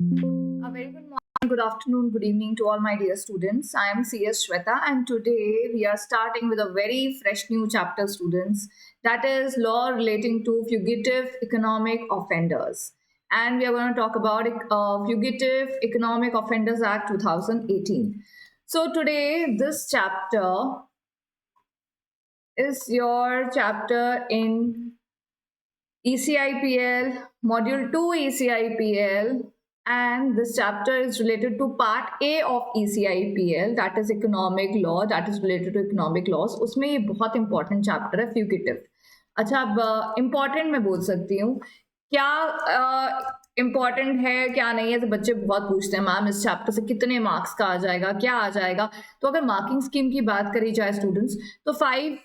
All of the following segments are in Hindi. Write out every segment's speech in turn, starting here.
A very good morning, good afternoon, good evening to all my dear students. I am CS Shweta, and today we are starting with a very fresh new chapter, students, that is law relating to fugitive economic offenders. And we are going to talk about Fugitive Economic Offenders Act 2018. So today, this chapter is your chapter in ECIPL, Module 2 ECIPL, and this chapter is related to Part A of ECIPL, that is Economic Law, that is related to Economic Laws. उसमें ये बहुत इंपॉर्टेंट चैप्टर है फ्यूगिटिव. अच्छा, अब इम्पॉर्टेंट मैं बोल सकती हूँ क्या इम्पॉर्टेंट है क्या नहीं है. तो बच्चे बहुत पूछते हैं मैम इस चैप्टर से कितने मार्क्स का आ जाएगा, क्या आ जाएगा. तो अगर मार्किंग स्कीम की बात करी जाए स्टूडेंट्स, तो 5,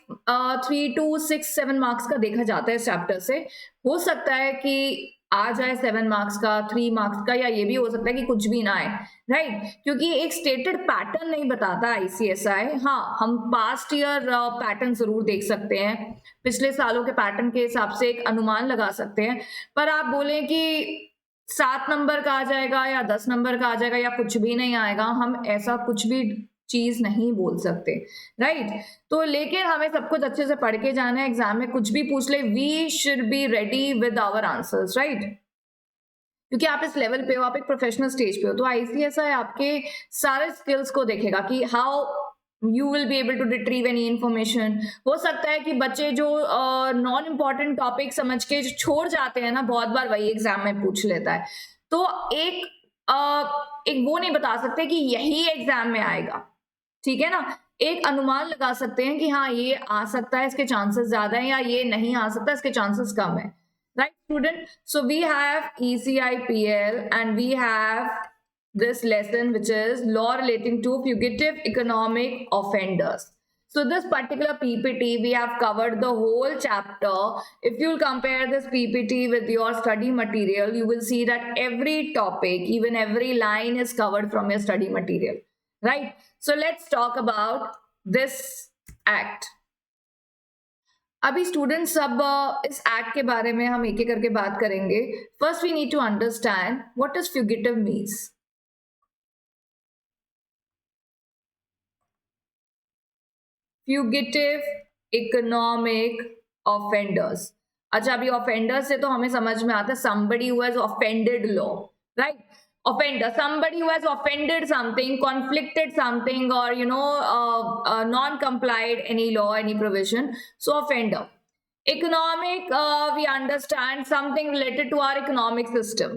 3 to 6, 7 मार्क्स का देखा जाता है इस चैप्टर से. हो सकता है कि आ जाए 7 मार्क्स का, 3 मार्क्स का, या ये भी हो सकता है कि कुछ भी ना आए, राइट. क्योंकि एक स्टेटेड पैटर्न नहीं बताता आईसीएसआई. हाँ, हम पास्ट ईयर पैटर्न जरूर देख सकते हैं, पिछले सालों के पैटर्न के हिसाब से एक अनुमान लगा सकते हैं. पर आप बोलें कि 7 नंबर का आ जाएगा या 10 नंबर का आ जाएगा या कुछ भी नहीं आएगा, हम ऐसा कुछ भी चीज नहीं बोल सकते, राइट. तो लेकिन हमें सब कुछ अच्छे से पढ़ के जाना है. एग्जाम में कुछ भी पूछ ले, we should be ready with our answers, right. क्योंकि आप इस लेवल पे हो, आप एक प्रोफेशनल स्टेज पे हो, तो आईसीएसआई आपके सारे स्किल्स को देखेगा कि how you will be able to retrieve any information. हो सकता है कि बच्चे जो नॉन इम्पॉर्टेंट टॉपिक समझ के जो छोड़ जाते हैं ना, बहुत बार वही एग्जाम में पूछ लेता है. तो एक वो नहीं बता सकते कि यही एग्जाम में आएगा, ठीक है ना. एक अनुमान लगा सकते हैं कि हाँ ये आ सकता है, इसके चांसेस ज्यादा हैं, या ये नहीं आ सकता, इसके चांसेस कम है, right student. So we have ECIPL and we have this lesson which is law relating to fugitive economic offenders. So this particular PPT we have covered the whole chapter. If you'll compare this PPT with your study material, you will see that every topic, even every line is covered from your study material, right. So let's talk about this act. अभी स्टूडेंट्स सब इस एक्ट के बारे में हम एक एक करके बात करेंगे. First we need to understand what is fugitive means. Fugitive economic offenders. अच्छा, अभी ऑफेंडर्स से तो हमें समझ में आता है somebody who has offended law, right. Offender, somebody who has offended something, conflicted something, or non-complied any law, any provision. So offender. Economic, we understand something related to our economic system,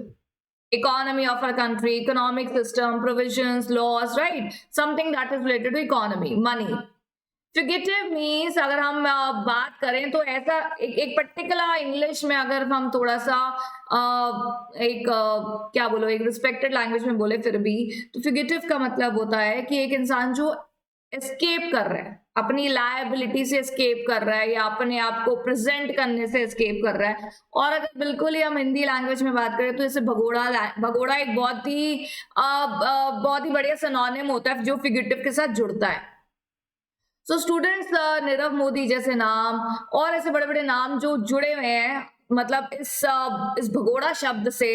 economy of our country, economic system, provisions, laws, right. Something that is related to economy, money. Fugitive means अगर हम बात करें तो ऐसा एक पर्टिकुलर इंग्लिश में अगर हम थोड़ा सा क्या बोलो, एक रिस्पेक्टेड लैंग्वेज में बोले फिर भी, तो फ्यूगिटिव का मतलब होता है कि एक इंसान जो एस्केप कर रहा है, अपनी लायबिलिटी से एस्केप कर रहा है, या अपने आप को प्रेजेंट करने से एस्केप कर रहा है. और अगर बिल्कुल ही हम हिंदी लैंग्वेज में बात करें तो जैसे भगोड़ा एक बहुत ही बढ़िया सिनोनिम होता है जो फ्यूगिटिव के साथ जुड़ता है. सो स्टूडेंट्स, नीरव मोदी जैसे नाम और ऐसे बड़े बड़े नाम जो जुड़े हुए हैं, मतलब इस भगोड़ा शब्द से,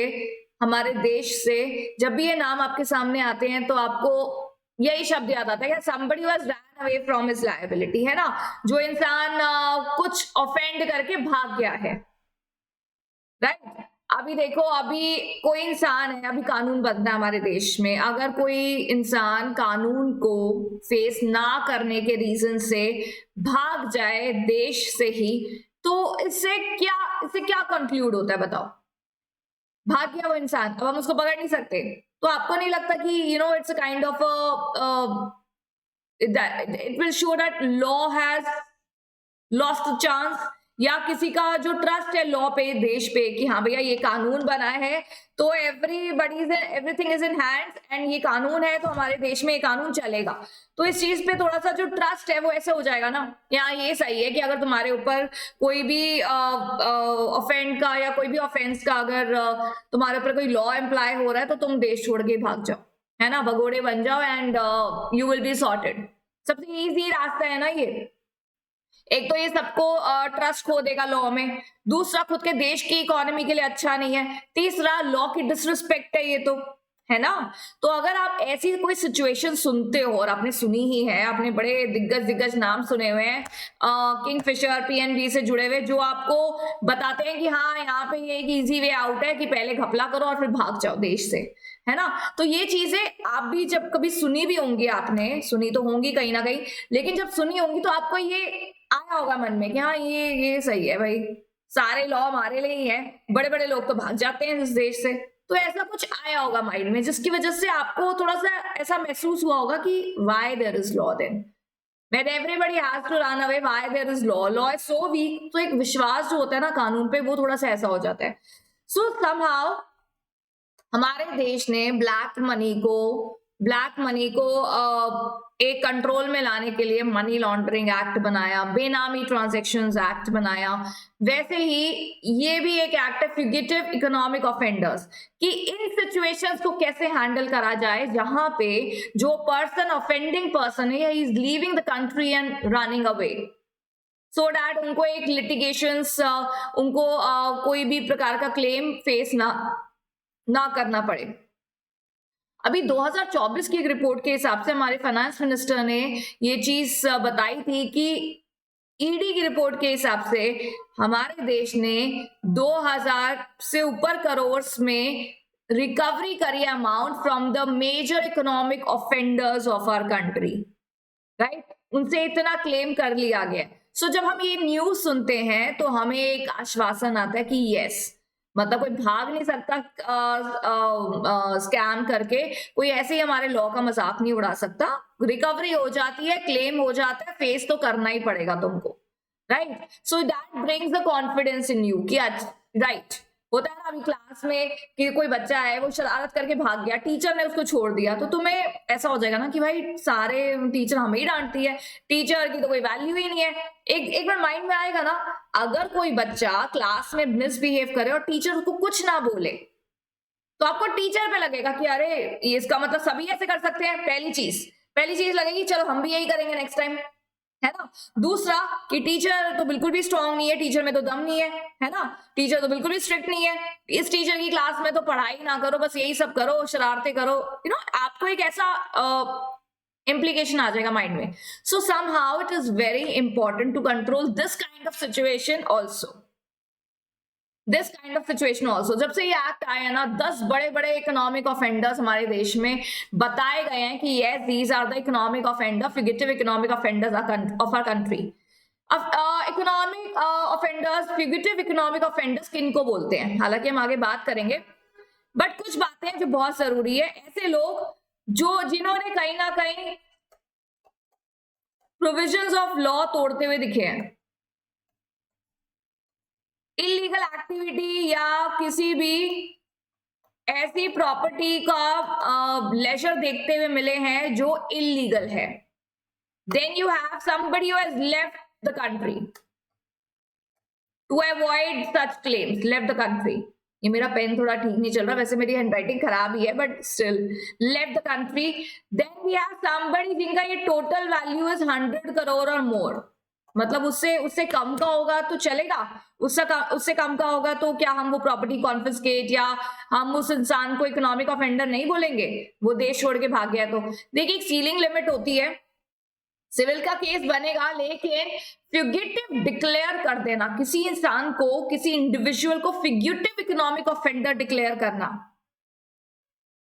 हमारे देश से, जब भी ये नाम आपके सामने आते हैं तो आपको यही शब्द याद आता है कि somebody who has ran away from his liability, है ना. जो इंसान कुछ ऑफेंड करके भाग गया है, राइट. अभी देखो, अभी कोई इंसान है, अभी कानून बनता है हमारे देश में, अगर कोई इंसान कानून को फेस ना करने के रीजन से भाग जाए देश से ही, तो इससे क्या कंक्लूड होता है बताओ. भाग गया वो इंसान, अब हम उसको पकड़ नहीं सकते. तो आपको नहीं लगता कि it's a kind of it will show that law has lost the chance, या किसी का जो ट्रस्ट है लॉ पे, देश पे, कि हाँ भैया ये कानून बना है तो everything is in hands, and ये कानून है तो हमारे देश में ये कानून चलेगा. तो इस चीज पे थोड़ा सा जो ट्रस्ट है वो ऐसे हो जाएगा ना, यहाँ ये सही है कि अगर तुम्हारे ऊपर कोई भी ऑफेंड का या कोई भी ऑफेंस का अगर तुम्हारे ऊपर कोई लॉ एम्प्लॉय हो रहा है तो तुम देश छोड़ के भाग जाओ, है ना, भगोड़े बन जाओ, and you will be sorted. सबसे इजी रास्ता है ना ये. एक तो ये सबको ट्रस्ट खो देगा लॉ में, दूसरा खुद के देश की इकोनॉमी के लिए अच्छा नहीं है, तीसरा लॉ की डिसरिस्पेक्ट है ये तो, है ना। तो अगर आप ऐसी कोई सिचुएशन सुनते हो, और आपने सुनी ही है, आपने बड़े दिग्गज दिग्गज नाम सुने हुए हैं किंगफिशर पीएनबी से जुड़े हुए, जो आपको बताते हैं कि हाँ यहाँ पे ये एक इजी वे आउट है कि पहले घपला करो और फिर भाग जाओ देश से, है ना। तो ये चीजें आप भी जब कभी सुनी भी होंगी, आपने सुनी तो होंगी कहीं ना कहीं, लेकिन जब सुनी होंगी तो आपको ये आया होगा मन में कि हाँ ये सही है भाई, सारे लॉ हमारे लिए ही है, बड़े बड़े लोग तो भाग जाते हैं इस देश से। तो ऐसा कुछ आया होगा माइंड में, जिसकी वजह से आपको थोड़ा सा ऐसा महसूस हुआ होगा कि why there is law then, when everybody has to run away, why there is law is so weak। तो एक विश्वास जो होता है ना कानून पे, वो थोड़ा सा ऐसा हो जाता है। सो somehow हमारे देश ने ब्लैक मनी को एक कंट्रोल में लाने के लिए मनी लॉन्ड्रिंग एक्ट बनाया, बेनामी ट्रांजैक्शंस एक्ट बनाया। वैसे ही ये भी एक एक्ट है फ्यूगिटिव इकोनॉमिक ऑफेंडर्स, कि इन सिचुएशंस को कैसे हैंडल करा जाए जहां पे जो पर्सन ऑफेंडिंग पर्सन है, he is leaving the country and running away, so that उनको एक लिटिगेशंस उनको कोई भी प्रकार का क्लेम फेस ना करना पड़े। अभी 2024 की एक रिपोर्ट के हिसाब से हमारे फाइनेंस मिनिस्टर ने ये चीज बताई थी कि ईडी की रिपोर्ट के हिसाब से हमारे देश ने 2000 से ऊपर करोड़ में रिकवरी करी amount from the major economic offenders of our country, right. उनसे इतना क्लेम कर लिया गया। सो जब हम ये न्यूज सुनते हैं तो हमें एक आश्वासन आता है कि यस, मतलब कोई भाग नहीं सकता स्कैम करके, कोई ऐसे ही हमारे लॉ का मजाक नहीं उड़ा सकता। रिकवरी हो जाती है, क्लेम हो जाता है, फेस तो करना ही पड़ेगा तुमको, right. So that brings the confidence in you कि राइट। होता है ना अभी क्लास में कि कोई बच्चा है, वो शरारत करके भाग गया, टीचर ने उसको छोड़ दिया, तो तुम्हें ऐसा हो जाएगा ना कि भाई सारे टीचर हमें ही डांटती है, टीचर की तो कोई वैल्यू ही नहीं है। एक बार माइंड में आएगा ना, अगर कोई बच्चा क्लास में मिसबिहेव करे और टीचर उसको कुछ ना बोले, तो आपको टीचर पे लगेगा कि अरे ये इसका मतलब सभी ऐसे कर सकते हैं। पहली चीज लगेगी चलो हम भी यही करेंगे नेक्स्ट टाइम, है ना। दूसरा कि टीचर तो बिल्कुल भी स्ट्रांग नहीं है, टीचर में तो दम नहीं है ना, टीचर तो बिल्कुल भी स्ट्रिक्ट नहीं है, इस टीचर की क्लास में तो पढ़ाई ना करो, बस यही सब करो, शरारतें करो, आपको एक ऐसा implication आ जाएगा माइंड में। सो somehow it is very important to control this kind of situation also। जब से ये एक्ट आया ना, 10 बड़े बड़े इकोनॉमिक ऑफेंडर्स हमारे देश में बताए गए हैं कि yes these are the economic offender, fugitive economic offenders of our country. Economic offenders, fugitive economic offenders किनको बोलते हैं, हालांकि हम आगे बात करेंगे, बट कुछ बातें जो बहुत जरूरी है। ऐसे लोग जिन्होंने कहीं ना कहीं प्रोविजंस ऑफ लॉ तोड़ते हुए दिखे हैं, इलीगल एक्टिविटी या किसी भी ऐसी प्रॉपर्टी का लेजर देखते हुए मिले हैं जो इलीगल है, then you have somebody who has left the country to avoid such claims, left the country. ये मेरा पेन थोड़ा ठीक नहीं चल रहा, वैसे मेरी हैंडराइटिंग खराब ही है, but still left the country. Then we have somebody जिनका ये टोटल वैल्यू इज 100 करोड़ और मोर, मतलब उससे कम का होगा तो चलेगा, उससे कम का होगा तो क्या हम वो प्रॉपर्टी कॉन्फिस्केट या हम उस इंसान को इकोनॉमिक ऑफेंडर नहीं बोलेंगे, वो देश छोड़ के भाग गया तो। देखिए एक सीलिंग लिमिट होती है, सिविल का केस बनेगा, लेकिन फ्यूगिटिव डिक्लेयर कर देना, किसी इंसान को, किसी इंडिविजुअल को फ्यूगिटिव इकोनॉमिक ऑफेंडर डिक्लेयर करना,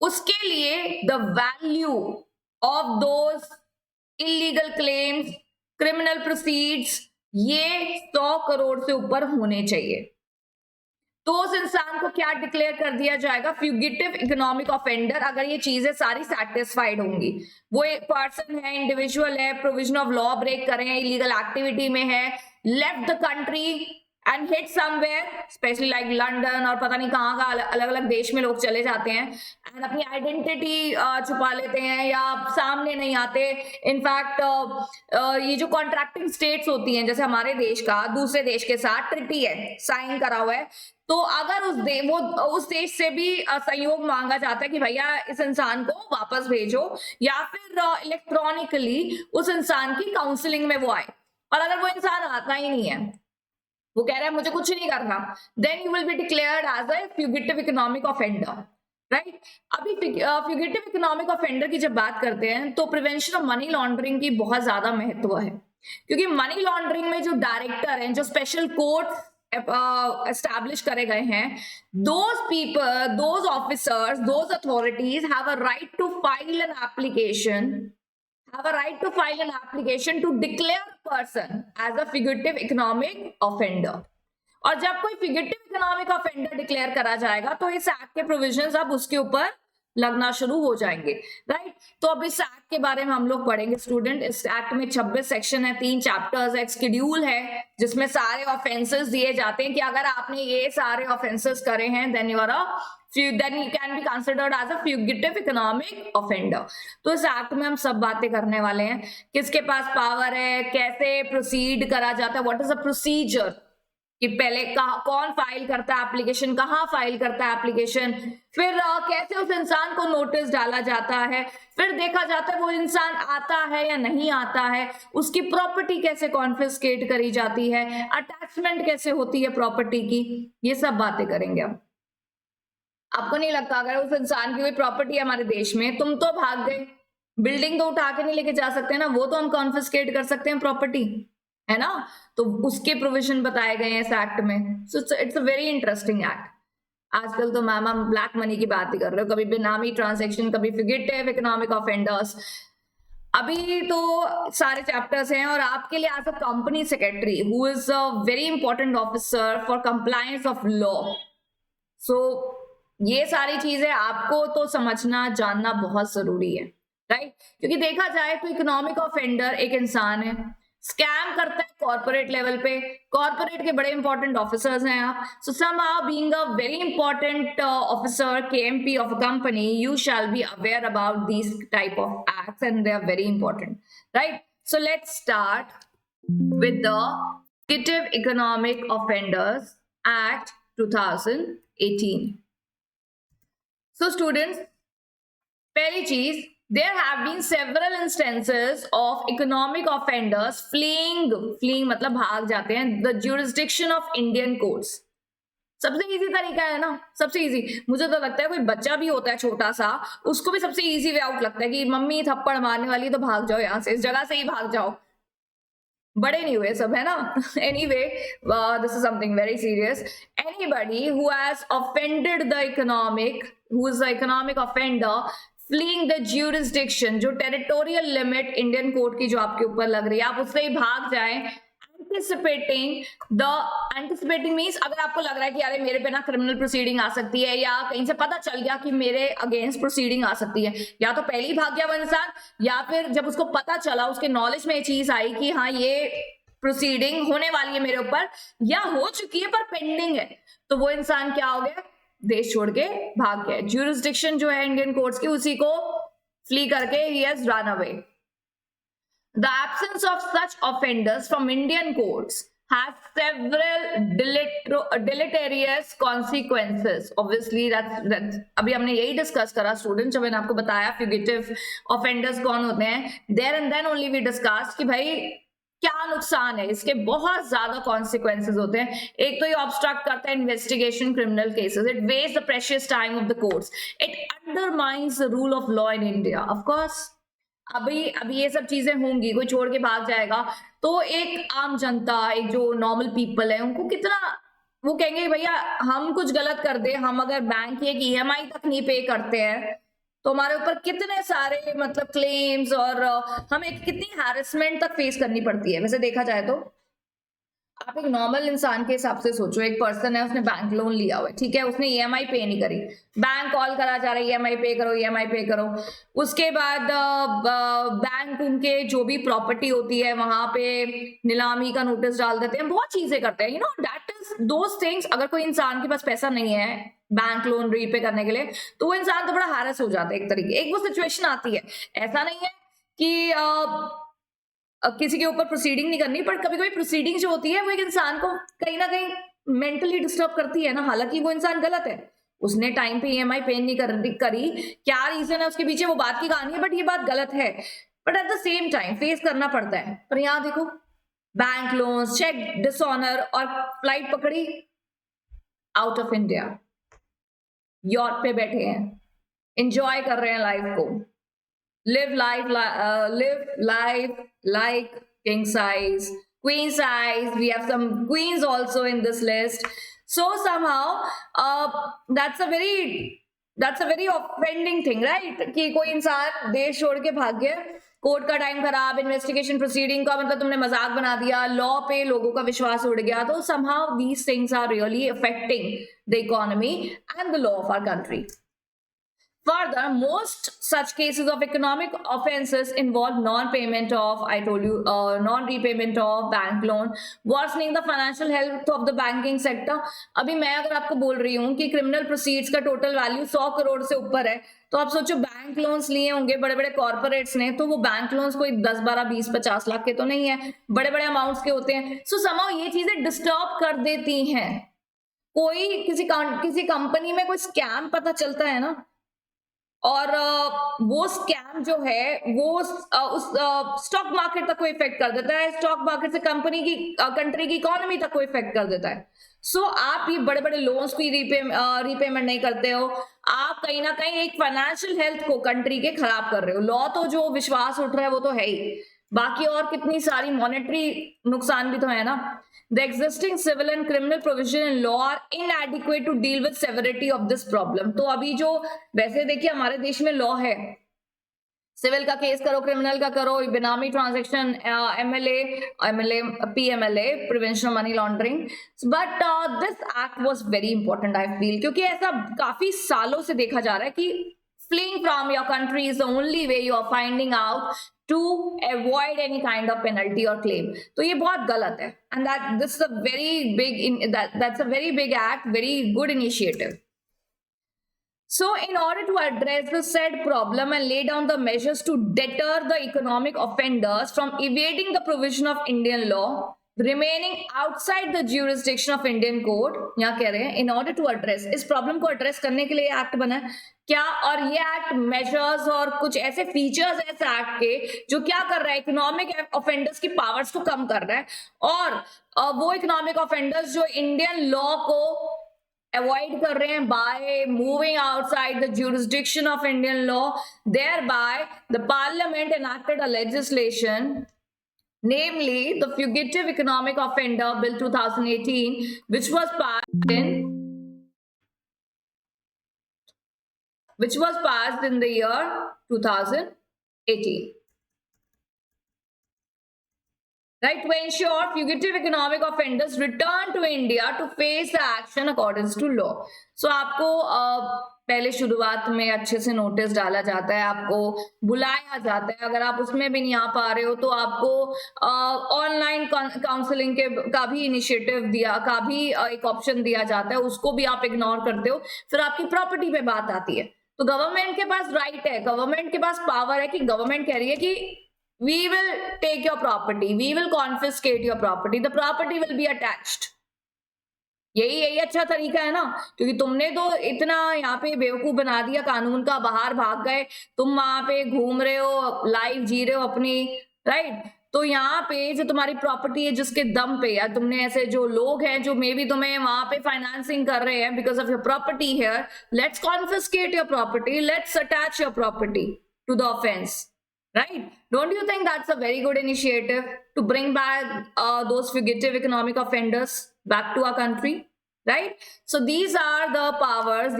उसके लिए the value of those illegal claims, criminal proceeds, ये 100 करोड़ से ऊपर होने चाहिए। तो उस इंसान को क्या डिक्लेयर कर दिया जाएगा, फ्यूगिटिव इकोनॉमिक ऑफेंडर, अगर ये चीजें सारी सेटिस्फाइड होंगी। वो एक पर्सन है, इंडिविजुअल है, प्रोविजन ऑफ लॉ ब्रेक कर रहे हैं, इलीगल एक्टिविटी में है, left the country and hit somewhere, specially like London और पता नहीं कहाँ का अलग अलग देश में लोग चले जाते हैं एंड अपनी आइडेंटिटी छुपा लेते हैं या सामने नहीं आते। इनफैक्ट ये जो कॉन्ट्रैक्टिंग स्टेट्स होती हैं, जैसे हमारे देश का दूसरे देश के साथ ट्रिटी है, साइन करा हुआ है, तो अगर उस देश से भी सहयोग मांगा जाता है कि भैया इस इंसान को वापस भेजो, या फिर इलेक्ट्रॉनिकली उस इंसान की काउंसलिंग में वो आए, और अगर वो इंसान आता ही नहीं है, वो कह रहा है मुझे कुछ नहीं करना, then you will be declared as a fugitive economic offender, right. अभी फ्यूगिटिव इकोनॉमिक ऑफेंडर की जब बात करते हैं तो प्रिवेंशन ऑफ मनी लॉन्ड्रिंग की बहुत ज्यादा महत्व है, क्योंकि मनी लॉन्ड्रिंग में जो डायरेक्टर हैं, जो स्पेशल कोर्ट एस्टैब्लिश करे गए हैं, those people, those officers, those authorities have a right to file an application, have a right to file an application to declare a person as a fugitive economic offender. और जब कोई fugitive economic offender डिक्लेयर करा जाएगा तो इस एक्ट के प्रोविजंस अब उसके ऊपर लगना शुरू हो जाएंगे, राइट। तो अब इस एक्ट के बारे में हम लोग पढ़ेंगे स्टूडेंट। इस एक्ट में 26 सेक्शन है, 3 चैप्टर्स है, एक शेड्यूल है जिसमें सारे ऑफेंसेस दिए जाते हैं कि अगर आपने ये सारे ऑफेंसेस करे हैं then you can be considered as a fugitive economic offender. तो इस एक्ट में हम सब बातें करने वाले हैं, किसके पास पावर है, कैसे प्रोसीड करा जाता है, व्हाट इज द प्रोसीजर, कि पहले कौन फाइल करता है एप्लीकेशन, कहाँ फाइल करता है एप्लीकेशन, फिर कैसे उस इंसान को नोटिस डाला जाता है, फिर देखा जाता है वो इंसान आता है या नहीं आता है, उसकी प्रॉपर्टी कैसे कॉन्फिस्केट करी जाती है, अटैचमेंट कैसे होती है प्रॉपर्टी की, ये सब बातें करेंगे अब। आपको नहीं लगता अगर उस इंसान की कोई प्रॉपर्टी है हमारे देश में, तुम तो भाग गए, बिल्डिंग तो उठा के नहीं लेके जा सकते ना, वो तो हम कॉन्फिस्केट कर सकते हैं प्रॉपर्टी, है ना। तो उसके प्रोविजन बताए गए हैं इस एक्ट में। So it's a very interesting act. आजकल तो मैम हम ब्लैक मनी की बात ही कर रहे हो, कभी बेनामी ट्रांजेक्शन, कभी फ्यूगिटिव इकोनॉमिक ऑफेंडर्स। अभी तो सारे चैप्टर्स हैं और आपके लिए as a company secretary who is a very important officer for compliance of law, so ये सारी चीजें आपको तो समझना जानना बहुत जरूरी है, राइट। क्योंकि देखा जाए तो इकोनॉमिक ऑफेंडर एक इंसान है, स्कैम करता है कॉर्पोरेट लेवल पे, कॉर्पोरेट के बड़े इंपॉर्टेंट ऑफिसर्स हैं आप। सो somehow being a very important officer, KMP of a company, you shall be aware about these type of acts and they are very important, right? So let's start with the Fugitive Economic Offenders Act 2018. So students, पहली चीज, there have been several instances of economic offenders fleeing मतलब भाग जाते हैं, the jurisdiction of Indian courts. सबसे इजी तरीका है ना, सबसे इजी। मुझे तो लगता है कोई बच्चा भी होता है छोटा सा, उसको भी सबसे इजी वे आउट लगता है कि मम्मी थप्पड़ मारने वाली तो भाग जाओ यहाँ से, इस जगह से ही भाग जाओ, बड़े नहीं हुए सब, है ना। Anyway, this is something very serious. Anybody who has offended the economic, who is the economic offender fleeing the jurisdiction, जो टेरिटोरियल लिमिट इंडियन कोर्ट की जो आपके ऊपर लग रही है, आप उससे ही भाग जाएं। एंटिसिपेटिंग मीन्स अगर आपको लग रहा है कि अरे मेरे पे ना क्रिमिनल प्रोसीडिंग आ सकती है, या कहीं से पता चल गया कि मेरे अगेंस्ट प्रोसीडिंग आ सकती है, या तो पहले ही भाग गया वो इंसान, या फिर जब उसको पता चला, उसके नॉलेज में ये चीज आई कि हाँ ये प्रोसीडिंग होने वाली है मेरे ऊपर, या हो चुकी है पर पेंडिंग है, तो वो इंसान क्या हो गया, देश छोड़ के भाग गया। ज्यूरिसडिक्शन जो है इंडियन कोर्ट्स की, उसी को फ्ली करके he has run away. The absence of such offenders from Indian courts has several deleterious consequences. Obviously, that's अभी हमने यही डिस्कस करा स्टूडेंट, जब मैंने आपको बताया फ्यूगिटिव ऑफेंडर्स कौन होते हैं, there and then only we discuss कि भाई क्या नुकसान है, इसके बहुत ज्यादा कॉन्सिक्वेंसेज होते हैं। एक तो ये ऑब्स्ट्रक्ट करता है investigation criminal cases, it waste the precious time of the courts, it undermines the rule of law in India. Of course अभी ये सब चीजें होंगी, कोई छोड़ के भाग जाएगा तो एक आम जनता, एक जो नॉर्मल पीपल है, उनको कितना वो कहेंगे भैया हम कुछ गलत कर दे, हम अगर बैंक की एक EMI तक नहीं पे करते हैं तो हमारे ऊपर कितने सारे मतलब क्लेम्स और हमें कितनी हैरेसमेंट तक फेस करनी पड़ती है। वैसे देखा जाए तो आप एक नॉर्मल इंसान के हिसाब से सोचो, एक पर्सन है, उसने बैंक लोन लिया हुआ है, ठीक है, उसने EMI पे नहीं करी, बैंक कॉल करा जा रहा है EMI पे करो, EMI पे करो। उसके बाद बैंक उनके जो भी प्रॉपर्टी होती है वहां पे नीलामी का नोटिस डाल देते हैं, बहुत चीजें करते हैं, you know, that is those things. अगर कोई इंसान के पास पैसा नहीं है बैंक लोन रीपे करने के लिए तो वो इंसान तो बड़ा हैरेस हो जाता है एक तरीके, एक वो सिचुएशन आती है। ऐसा नहीं है कि किसी के ऊपर प्रोसीडिंग नहीं करनी, पर कभी कभी प्रोसीडिंग जो होती है वो एक इंसान को कहीं ना कहीं मेंटली डिस्टर्ब करती है ना, हालांकि वो इंसान गलत है, उसने टाइम पे EMI पे नहीं करी, क्या रीजन है उसके पीछे वो बात की कहानी है, बट ये बात गलत है, but at the same time face करना पड़ता है। पर यहाँ देखो बैंक लोन्स, चेक, डिसऑनर, और फ्लाइट पकड़ी आउट ऑफ इंडिया, यॉट पे बैठे हैं, एंजॉय कर रहे हैं लाइफ को, live life like king size, queen size. We have some queens also in this list. So somehow that's a very offending thing, right? कि कोई इंसान देश छोड़ के भाग गया, कोर्ट का टाइम खराब, इन्वेस्टिगेशन प्रोसीडिंग का मतलब तुमने मजाक बना दिया, लॉ पे लोगों का विश्वास उड़ गया. तो somehow these things are really affecting the economy and the law of our country. Further, most such cases of economic offenses involve non-payment of, I told you, non-repayment of bank loan, worsening the financial health of the banking sector. अभी मैं अगर आपको बोल रही हूँ कि क्रिमिनल प्रोसीड्स का टोटल वैल्यू 100 करोड़ से ऊपर है, तो आप सोचो बैंक लोन्स लिए होंगे बड़े बड़े कॉर्पोरेट्स ने, तो वो बैंक लोन्स कोई 10, 12, 20, 50 लाख के तो नहीं है, बड़े बड़े अमाउंट्स के होते हैं. सो somehow ये चीजें डिस्टर्ब कर देती हैं. कोई किसी कंपनी में कोई स्कैम पता चलता है ना, और वो स्कैम जो है वो उस स्टॉक मार्केट तक को इफेक्ट कर देता है, स्टॉक मार्केट से कंट्री की इकोनॉमी तक को इफेक्ट कर देता है. सो आप ये बड़े बड़े लोन्स की रीपेमेंट नहीं करते हो, आप कहीं ना कहीं एक फाइनेंशियल हेल्थ को कंट्री के खराब कर रहे हो. लॉ तो जो विश्वास उठ रहा है वो तो है ही, बाकी और कितनी सारी मॉनेटरी नुकसान भी तो है ना. The existing civil and criminal provision in law are inadequate to deal with severity of this problem. तो अभी जो वैसे देखिए हमारे देश में लॉ है, सिविल का केस करो, क्रिमिनल का करो, बेनामी transaction, MLA, PMLA, prevention of money laundering. But this act was very important I feel, क्योंकि ऐसा काफी सालों से देखा जा रहा है कि fleeing from your country is the only way you are finding out to avoid any kind of penalty or claim. तो ये बहुत गलत है, and that's a very big act, very good initiative. So in order to address the said problem and lay down the measures to deter the economic offenders from evading the provision of Indian law, remaining outside the jurisdiction of Indian court, यहाँ कह रहे हैं in order to address, इस प्रॉब्लम को एड्रेस करने के लिए एक्ट बना है क्या, और ये एक्ट मेजर्स और कुछ ऐसे फीचर्स है इस एक्ट के जो क्या कर रहा है, इकोनॉमिक ऑफेंडर्स की पावर्स को कम कर रहा है, और वो इकोनॉमिक ऑफेंडर्स जो इंडियन लॉ को अवॉइड कर रहे हैं by moving outside the jurisdiction of Indian law. Thereby the parliament enacted a legislation, namely the Fugitive Economic Offender Bill 2018, which was passed in the year 2018. Right, to ensure fugitive economic offenders return to India to face the action according to law. So आपको पहले शुरुआत में अच्छे से नोटिस डाला जाता है, आपको बुलाया जाता है, अगर आप उसमें भी नहीं आ पा रहे हो तो आपको ऑनलाइन काउंसलिंग का भी इनिशिएटिव का भी एक ऑप्शन दिया जाता है, उसको भी आप इग्नोर करते हो. फिर आपकी प्रॉपर्टी पे बात आती है, तो गवर्नमेंट के पास राइट है, गवर्नमेंट के पास पावर है कि गवर्नमेंट कह रही है कि we will take your property, we will confiscate your property, the property will be attached. यही अच्छा तरीका है ना, क्योंकि तुमने तो इतना यहाँ पे बेवकूफ बना दिया कानून का, बाहर भाग गए, तुम वहां पे घूम रहे हो, लाइफ जी रहे हो अपनी, राइट. तो यहाँ पे जो तुम्हारी प्रॉपर्टी है जिसके दम पे, या तुमने ऐसे जो लोग हैं जो मे बी तुम्हें वहां पे फाइनेंसिंग कर रहे हैं because of your property here, let's confiscate your property, let's attach your property to the offence. Right? Don't you think that's a very good initiative to bring back those fugitive economic offenders back to our country? Right? So these are the powers.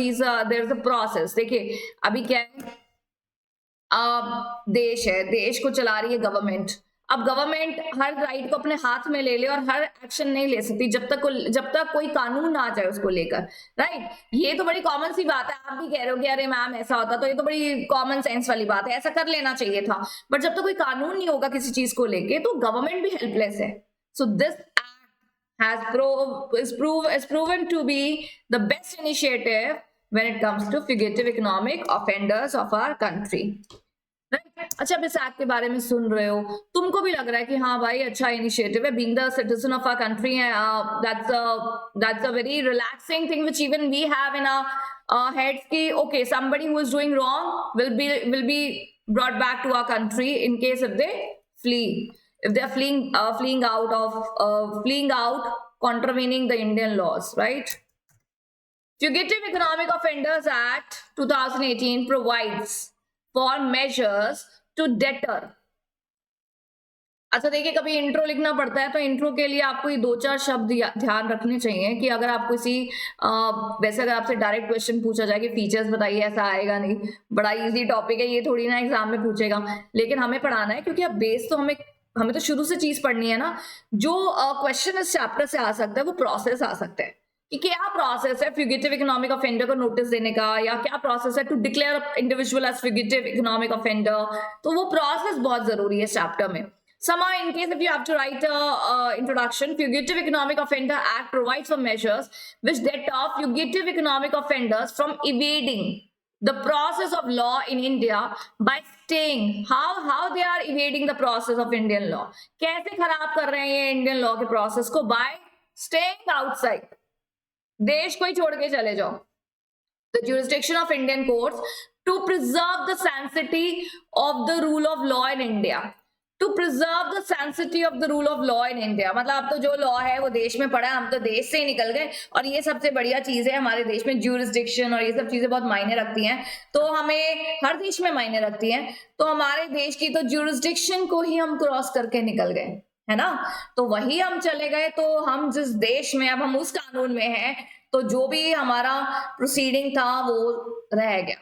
There's a process. देखिए अभी क्या है, देश है, देश को चला रही है गवर्नमेंट. अब गवर्नमेंट हर राइट को अपने हाथ में ले ले और हर एक्शन नहीं ले सकती जब तक कोई कानून ना आ जाए उसको लेकर, राइट. ये तो बड़ी कॉमन सी बात है, आप भी कह रहे हो कि अरे मैम ऐसा होता, तो ये तो बड़ी कॉमन सेंस वाली बात है, ऐसा कर लेना चाहिए था. बट जब तक कोई कानून नहीं होगा किसी चीज को लेके तो गवर्नमेंट भी हेल्पलेस है. So this is proven to be the best initiative when it comes to fugitive economic offenders of our country. अच्छा, अब इस एक्ट के बारे में सुन रहे हो, तुमको भी लग रहा है कि हाँ भाई अच्छा इनिशिएटिव है, being the citizen of our country है, that's a very relaxing thing which even we have in our heads कि okay, somebody who is doing wrong will be brought back to our country in case if they flee. if they are fleeing out, contravening the Indian laws, right? Fugitive Economic Offenders Act 2018 provides for measures to deter. अच्छा देखिए, कभी इंट्रो लिखना पड़ता है तो इंट्रो के लिए आपको ये 2-4 शब्द ध्यान रखने चाहिए कि अगर आप किसी वैसे अगर आपसे डायरेक्ट क्वेश्चन पूछा जाए कि फीचर्स बताइए, ऐसा आएगा नहीं, बड़ा इजी टॉपिक है ये, थोड़ी ना एग्जाम में पूछेगा, लेकिन हमें पढ़ाना है क्योंकि अब बेस तो हमें तो शुरू से चीज पढ़नी है ना। जो क्वेश्चन इस चैप्टर से आ सकता है वो प्रोसेस आ सकता है कि क्या प्रोसेस है फ्यूगिटिव इकोनॉमिक ऑफेंडर को नोटिस देने का, या क्या प्रोसेस है to declare individual as fugitive economic offender. तो वो प्रोसेस बहुत जरूरी है चैप्टर में। Somehow, in case if you have to write a introduction, Fugitive Economic Offender Act provides for measures which deter fugitive economic offenders from evading the process of law in India by staying. How they are evading the process of Indian law? कैसे खराब कर रहे हैं ये Indian law के process को? By staying outside. देश को ही छोड़ के चले जाओ. The jurisdiction of Indian courts to preserve the sanctity of the rule of law in India. To preserve the sanctity of the rule of law in India. मतलब अब तो जो लॉ है वो देश में पड़ा है, हम तो देश से ही निकल गए, और ये सबसे बढ़िया चीज है हमारे देश में ज्यूरिसडिक्शन और ये सब चीजें बहुत मायने रखती हैं, तो हमें हर देश में मायने रखती हैं, तो हमारे देश की तो ज्यूरिसडिक्शन को ही हम क्रॉस करके निकल गए, है ना। तो वही हम चले गए, तो हम जिस देश में, अब हम उस कानून में हैं, तो जो भी हमारा प्रोसीडिंग था वो रह गया,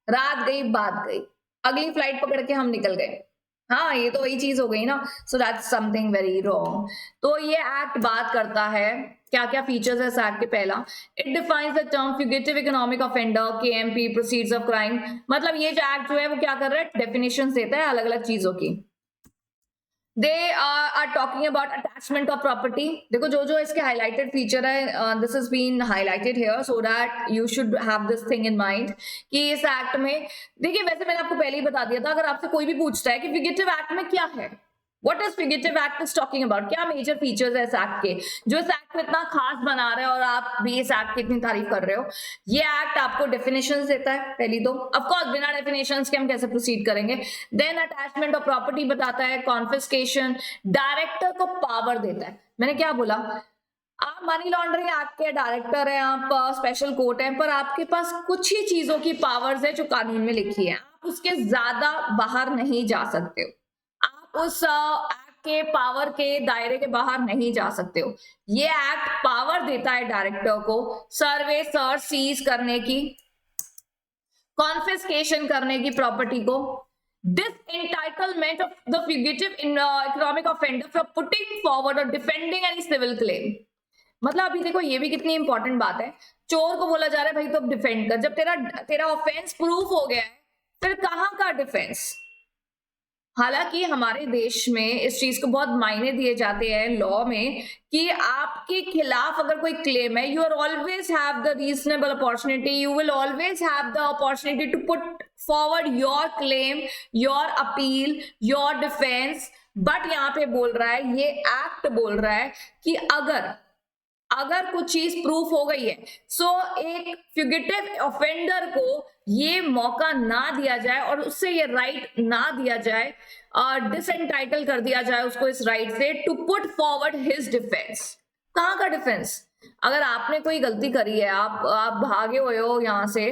रात गई बात गई, अगली फ्लाइट पकड़ के हम निकल गए। हाँ, ये तो वही चीज हो गई ना। So that's something very wrong. तो ये एक्ट बात करता है क्या क्या फीचर्स है इस एक्ट के। पहला, it defines the term fugitive economic offender, KMP, proceeds of crime. मतलब ये जो एक्ट जो है वो क्या कर रहा है, डेफिनेशंस देता है अलग अलग चीजों की। They are talking about attachment of property. देखो जो इसके highlighted feature है, this has been highlighted here so that you should have this thing in mind कि इस एक्ट में, देखिए वैसे मैंने आपको पहले ही बता दिया था, अगर आपसे कोई भी पूछता है कि फ्यूगिटिव एक्ट में क्या है, What is fugitive act is talking about? क्या मेजर फीचर्स है इस एक्ट के जो इस एक्ट को इतना खास बना रहे हैं और आप भी इस एक्ट की इतनी तारीफ कर रहे हो। ये एक्ट आपको डेफिनेशंस देता है पहली तो, ऑफ कोर्स बिना डेफिनेशंस के हम कैसे प्रोसीड करेंगे। देन अटैचमेंट ऑफ प्रॉपर्टी बताता है, कॉन्फिस्केशन, डायरेक्टर को पावर देता है। मैंने क्या बोला, आप मनी लॉन्ड्रिंग एक्ट के डायरेक्टर हैं, आप स्पेशल कोर्ट हैं, पर आपके पास कुछ ही चीजों की पावर्स है जो कानून में लिखी है, आप उसके ज्यादा बाहर नहीं जा सकते हो, आप उस एक्ट के पावर के दायरे के बाहर नहीं जा सकते हो। ये एक्ट पावर देता है डायरेक्टर को सर्वे सर्च सीज करने की, कॉन्फिस्केशन करने की प्रॉपर्टी को, disentitlement of the fugitive economic offender from putting forward or defending any civil claim। मतलब अभी देखो ये भी कितनी इंपॉर्टेंट बात है, चोर को बोला जा रहा है भाई तो डिफेंड कर, जब तेरा ऑफेंस प्रूफ हो गया है फिर कहाँ का डिफेंस। हालांकि हमारे देश में इस चीज को बहुत मायने दिए जाते हैं लॉ में कि आपके खिलाफ अगर कोई क्लेम है, you are always have the reasonable opportunity, you will always have the opportunity to put forward your claim, your appeal, your defence. But यहाँ पे बोल रहा है, ये एक्ट बोल रहा है कि अगर कुछ चीज प्रूफ हो गई है, सो एक फ्यूगिटिव ऑफेंडर को ये मौका ना दिया जाए और उससे ये राइट ना दिया जाए, डिसएंटाइटल कर दिया जाए उसको इस राइट से to put forward his defence. कहाँ का डिफेंस? अगर आपने कोई गलती करी है, आप भागे हुए हो, यहाँ से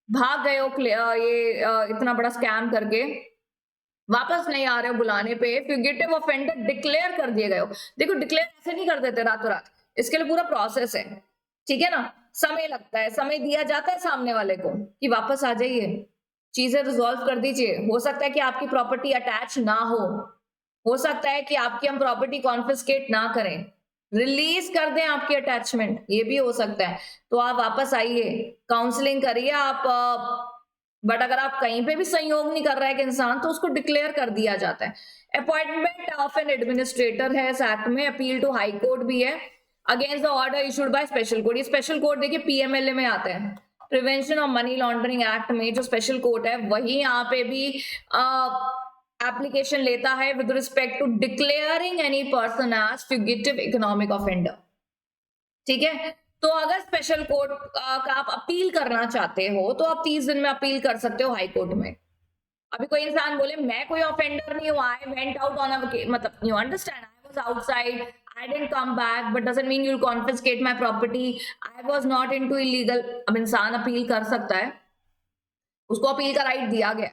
भाग गए हो ये इतना बड़ा स्कैम करके, वापस नहीं आ रहे हो बुलाने पे, फ्यूगिटिव ऑफेंडर डिक्लेयर कर दिए गए हो। देखो डिक्लेयर ऐसे नहीं कर देते रातों रात, इसके लिए पूरा प्रोसेस है, ठीक है ना, समय लगता है, समय दिया जाता है सामने वाले को कि वापस आ जाइए, चीजें रिजॉल्व कर दीजिए। हो सकता है कि आपकी प्रॉपर्टी अटैच ना हो सकता है कि आपकी हम प्रॉपर्टी कॉन्फिस्केट ना करें, रिलीज कर दें आपकी अटैचमेंट, ये भी हो सकता है। तो आप वापस आइए, काउंसलिंग करिए आप, बट अगर आप कहीं पे भी संयोग नहीं कर रहा है कि इंसान, तो उसको डिक्लेयर कर दिया जाता है। अपॉइंटमेंट ऑफ एन एडमिनिस्ट्रेटर है इस एक्ट में, अपील टू हाई कोर्ट भी है against the order issued by special court. ये स्पेशल कोर्ट देखिए पीएमएलए में आता है, prevention of money laundering act में जो स्पेशल कोर्ट है वही यहाँ पे भी एप्लीकेशन लेता है with respect to declaring any person as fugitive economic offender, ठीक है। तो अगर स्पेशल कोर्ट का आप अपील करना चाहते हो तो आप 30 दिन में अपील कर सकते हो हाई कोर्ट में। अभी कोई इंसान बोले मैं कोई ऑफेंडर नहीं हूँ, I went out on a, मतलब you understand, I was outside, I didn't come back, but doesn't mean you'll confiscate my property. I was not into illegal. अब इंसान अपील कर सकता है, उसको अपील का राइट दिया गया,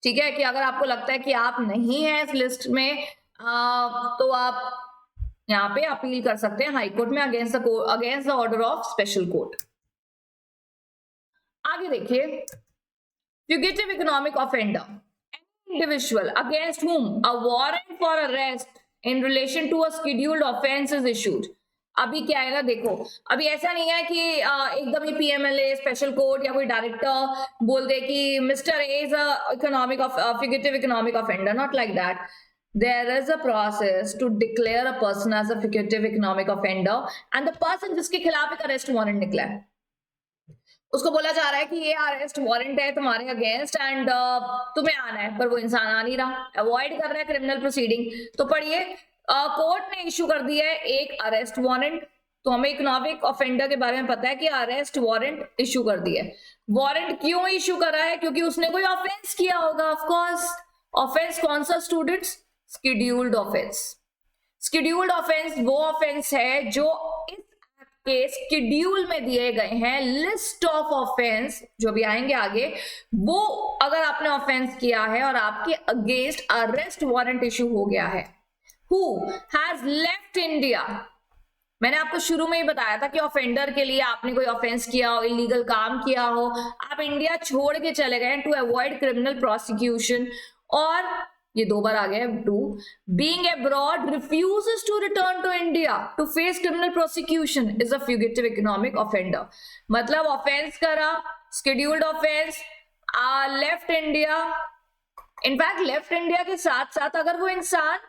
ठीक है, कि अगर आपको लगता है कि आप नहीं है इस लिस्ट में, तो आप यहाँ पे अपील कर सकते हैं हाई कोर्ट में against the order of special court. आगे देखिए, fugitive economic offender, individual against whom a warrant for arrest in relation to a scheduled offense is issued। अभी क्या है ना, देखो अभी ऐसा नहीं है कि एकदम ही पीएमएलए स्पेशल कोर्ट या कोई डायरेक्टर बोल दे कि mister A is economic fugitive economic offender, not like that. There is a process to declare a person as a fugitive economic offender, and the person जिसके खिलाफ एक अरेस्ट वारंट निकला है, उसको बोला जा रहा है कि ये अरेस्ट वारंट है तुम्हारे अगेंस्ट एंड तुम्हें आना है, पर वो इंसान आ नहीं रहा, अवॉइड कर रहा है क्रिमिनल प्रोसीडिंग। तो पढ़िए, कोर्ट ने इशू कर दिया है एक अरेस्ट वारंट, तो हमें इकोनॉमिक ऑफेंडर के बारे में पता है कि अरेस्ट वारंट इशू कर दिया है। वारंट क्यों इशू करा है? क्योंकि उसने कोई ऑफेंस किया होगा, ऑफ कोर्स। ऑफेंस कौन सा students? Scheduled offence. Scheduled offence वो ऑफेंस है जो इस के शेड्यूल में दिए गए हैं, लिस्ट ऑफ ऑफेंस जो भी आएंगे आगे, वो अगर आपने ऑफेंस किया है और आपके अगेंस्ट अरेस्ट वारंट इशू हो गया है। हु हैज लेफ्ट इंडिया, मैंने आपको शुरू में ही बताया था कि ऑफेंडर के लिए आपने कोई ऑफेंस किया हो, इलीगल काम किया हो, आप इंडिया छोड़ के चले गए टू अवॉइड क्रिमिनल प्रोसिक्यूशन, और ये दो बार आ गया to, being abroad refuses to return to India to face criminal prosecution is a fugitive economic offender. मतलब ऑफेंस करा, scheduled offence, left India, in fact left India के साथ साथ अगर वो इंसान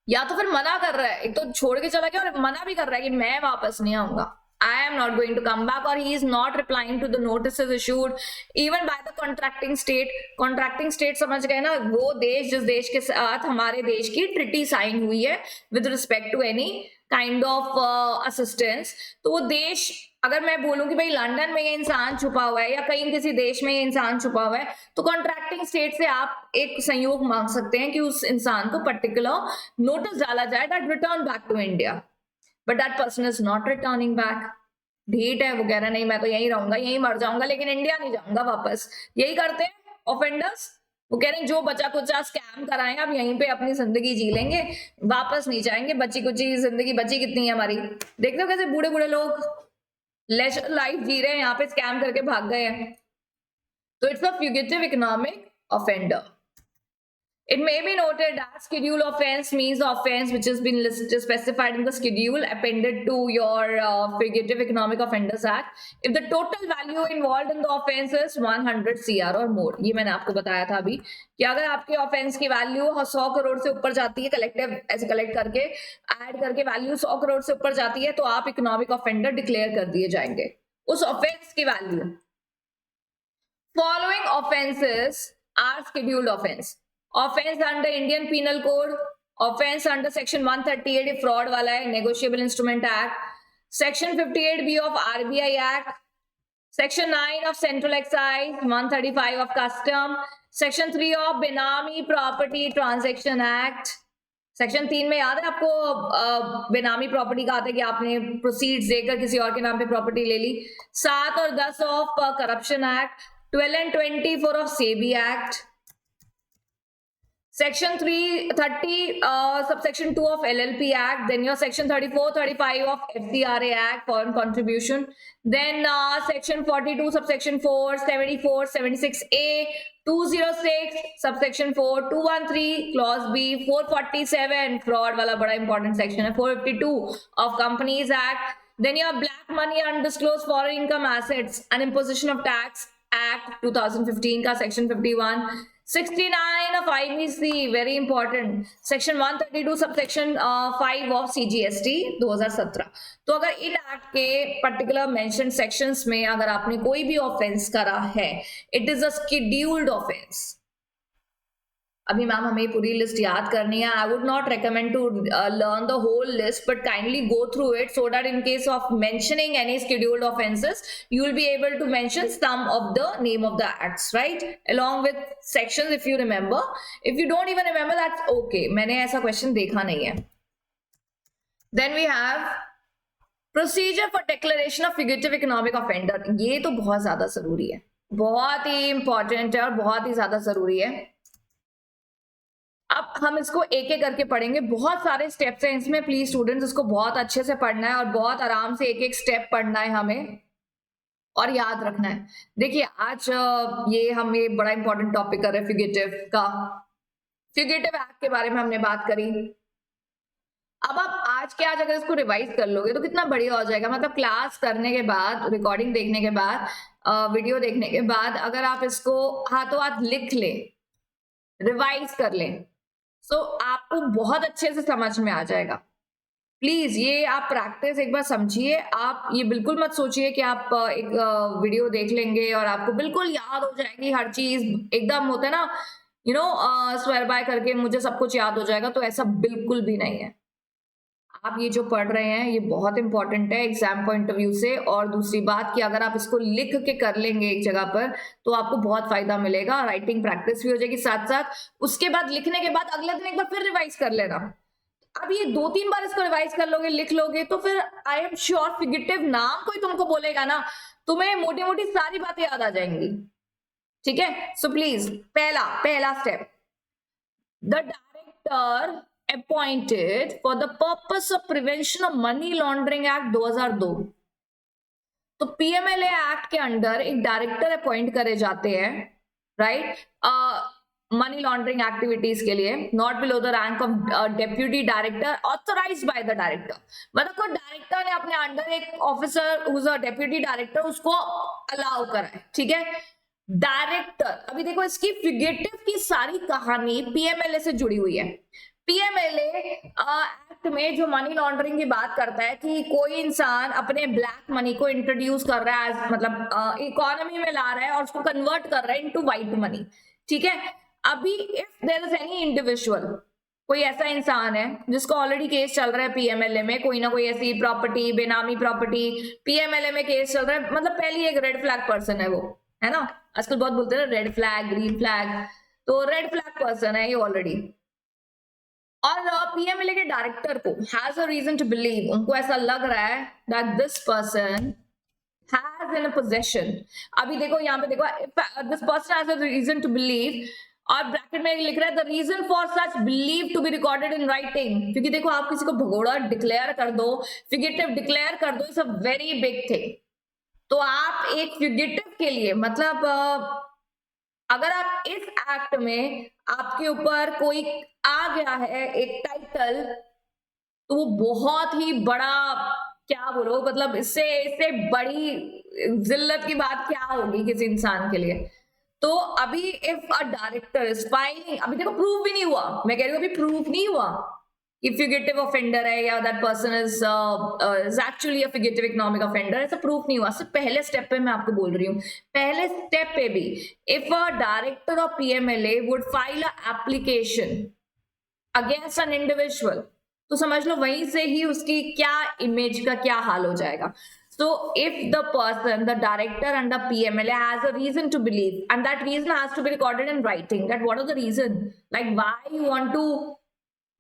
या तो फिर मना कर रहा है, एक तो छोड़ के चला गया और मना भी कर रहा है कि मैं वापस नहीं आऊंगा, I am not going to come back, or he is not replying to the notices issued even by the contracting state। contracting state समझ गए ना, वो देश जिस देश के साथ हमारे देश की ट्रिटी साइन हुई है with respect to any kind of assistance। तो वो देश, अगर मैं बोलूं कि भाई लंदन में ये इंसान छुपा हुआ है या कहीं किसी देश में ये इंसान छुपा हुआ है, तो कॉन्ट्रैक्टिंग स्टेट से आप एक संयोग मांग सकते हैं कि उस इंसान को पर्टिकुलर नोटिस डाला जाए that return back to India, but that person is not returning back. ढीठ है, वो कह रहा है नहीं मैं तो यहीं रहूंगा, यहीं मर जाऊंगा, लेकिन इंडिया नहीं जाऊंगा वापस। यही करते हैं ऑफेंडर्स, वो कह रहे हैं जो बचा कुचा स्कैम कराएं अब यहीं पे अपनी जिंदगी जी लेंगे, वापस नहीं जाएंगे, बची कुची जिंदगी बची कितनी है हमारी। देखते हो कैसे बूढ़े बूढ़े लोग लेजर लाइफ जी रहे हैं, यहाँ पे स्कैम करके भाग गए हैं। तो it's a fugitive economic offender. It may be noted that schedule offense means the offense which has been listed, specified in the schedule appended to your Fugitive Economic Offenders Act, if the total value involved in the offense is 100 CR or more। ये मैंने आपको बताया था अभी कि अगर आपके ऑफेंस की वैल्यू 100 करोड़ से ऊपर जाती है, कलेक्टिव ऐसे कलेक्ट करके ऐड करके वैल्यू 100 करोड़ से ऊपर जाती है, तो आप इकोनॉमिक ऑफेंडर डिक्लेयर कर दिए जाएंगे उस ऑफेंस की वैल्यू। Following offences are scheduled offence. Offence under Indian Penal Code, offence under section 138 fraud वाला है, negotiable instrument act, section 58B of RBI act, section 9 of central excise, 135 of custom, section 3 of Benami property transaction act. Section 3 में याद है आपको बेनामी प्रॉपर्टी का आता है कि आपने प्रोसीड्स देकर किसी और के नाम पे प्रॉपर्टी ले ली। 7 और 10 of corruption act, 12 and 24 of SEBI Act, Section 330 subsection 2 of LLP Act, then your Section 34, 35 of FCRA Act, foreign contribution, then Section 42 subsection 4, 74, 76A, 206 subsection 4, 213 clause B, 447 fraud वाला बड़ा important section है, 452 of Companies Act, then your black money undisclosed foreign income assets and imposition of tax Act 2015 का Section 51, 69 of IBC, very important, Section 132 subsection 5 of CGST 2017। तो अगर इन एक्ट के पर्टिकुलर मेंशन सेक्शंस में अगर आपने कोई भी ऑफेंस करा है, it is a scheduled offence. अभी मैम हमें पूरी लिस्ट याद करनी है. I would not recommend to learn the whole list, but kindly go through it so that in case of mentioning any scheduled offenses, you will be able to mention some of the name of the acts, right? Along with sections if you remember. If you don't even remember, that's okay. मैंने ऐसा question देखा नहीं है. Then we have procedure for declaration of fugitive economic offender. ये तो बहुत ज्यादा जरूरी है, बहुत ही इंपॉर्टेंट है और बहुत ही ज्यादा जरूरी है. अब हम इसको एक एक करके पढ़ेंगे. बहुत सारे स्टेप्स हैं इसमें. प्लीज स्टूडेंट्स इसको बहुत अच्छे से पढ़ना है और बहुत आराम से एक एक स्टेप पढ़ना है हमें और याद रखना है. देखिए आज हम ये बड़ा इंपॉर्टेंट टॉपिक कर रहे हैं फ्यूगिटिव का. फ्यूगिटिव एक्ट के बारे में हमने बात करी. अब आप आज के आज अगर इसको रिवाइज कर लोगे तो कितना बढ़िया हो जाएगा. मतलब क्लास करने के बाद, रिकॉर्डिंग देखने के बाद, वीडियो देखने के बाद अगर आप इसको हाथों हाथ लिख लें, रिवाइज कर लें, तो आपको बहुत अच्छे से समझ में आ जाएगा. प्लीज ये आप प्रैक्टिस एक बार समझिए. आप ये बिल्कुल मत सोचिए कि आप एक वीडियो देख लेंगे और आपको बिल्कुल याद हो जाएगी हर चीज. एकदम होता है ना, स्वेयर बाय करके मुझे सब कुछ याद हो जाएगा, तो ऐसा बिल्कुल भी नहीं है. आप ये जो पढ़ रहे हैं ये बहुत इंपॉर्टेंट है एग्जाम पॉइंट ऑफ व्यू से. और दूसरी बात कि अगर आप इसको लिख के कर लेंगे एक जगह पर तो आपको बहुत फायदा मिलेगा. राइटिंग प्रैक्टिस भी हो जाएगी साथ साथ. उसके बाद लिखने के बाद अगले दिन एक बार फिर रिवाइज कर लेना. अब ये 2-3 बार इसको रिवाइज कर लोगे, लिख लोगे, तो फिर आई एम श्योर फ्यूगिटिव नाम कोई तुमको बोलेगा ना, तुम्हें मोटी मोटी सारी बातें याद आ जाएंगी. ठीक है. सो प्लीज पहला step, the director appointed for the purpose of prevention of money laundering act 2002. तो पीएमएलए एक्ट के अंडर एक डायरेक्टर अपॉइंट करे जाते हैं, राइट, मनी लॉन्ड्रिंग एक्टिविटीज के लिए, not below the rank of deputy director authorised by the director. मतलब कोई डायरेक्टर ने अपने अंडर एक officer who's a deputy director उसको अलाउ करा है. ठीक है. डायरेक्टर, अभी देखो इसकी फ्यूगिटिव की सारी कहानी पीएमएलए से जुड़ी हुई है. पीएमएलए एक्ट में जो मनी लॉन्ड्रिंग की बात करता है कि कोई इंसान अपने ब्लैक मनी को इंट्रोड्यूस कर रहा है, मतलब इकोनॉमी में ला रहा है और उसको कन्वर्ट कर रहा है इनटू व्हाइट मनी. ठीक है. अभी if there is any individual, कोई ऐसा इंसान है जिसको ऑलरेडी केस चल रहा है पीएमएलए में, कोई ना कोई ऐसी प्रॉपर्टी, बेनामी प्रॉपर्टी पीएमएलए में केस चल रहा है, मतलब पहली एक रेड फ्लैग पर्सन है वो, है ना. आजकल बहुत बोलते हैं रेड फ्लैग, ग्रीन फ्लैग, तो रेड फ्लैग पर्सन है ये ऑलरेडी. और पीएमएलए के डायरेक्टर को has a reason to believe, उनको ऐसा लग रहा है that this person has in possession. अभी देखो यहाँ पे देखो, this person has a reason to believe, और ब्रैकेट में लिख रहा है the reason for such believe to be recorded in writing. क्योंकि देखो आप किसी को भगोड़ा डिक्लेयर कर दो, फ्यूगिटिव डिक्लेयर कर दो, it's a very big thing. तो आप एक फ्यूगिटिव के लिए, मतलब अगर आप इस एक्ट में आपके ऊपर कोई आ गया है एक टाइटल, तो वो बहुत ही बड़ा, क्या बोलो, मतलब इससे बड़ी जिल्लत की बात क्या होगी किसी इंसान के लिए. तो अभी if a director is filing, अभी देखो प्रूव भी नहीं हुआ, मैं कह रही हूँ अभी प्रूव नहीं हुआ कि फ्यूगिटिव ऑफेंडर है या that person is actually a fugitive economic offender, ऐसा प्रूफ नहीं हुआ. सिर्फ पहले स्टेप पे मैं आपको बोल रही हूँ, पहले स्टेप पे भी if a director of PMLA would file a application against an individual, तो समझ लो वहीं से ही उसकी क्या इमेज का क्या हाल हो जाएगा. So if the person, the director and the PMLA has a reason to believe, and that reason has to be recorded in writing, that what are the reason, like why you want to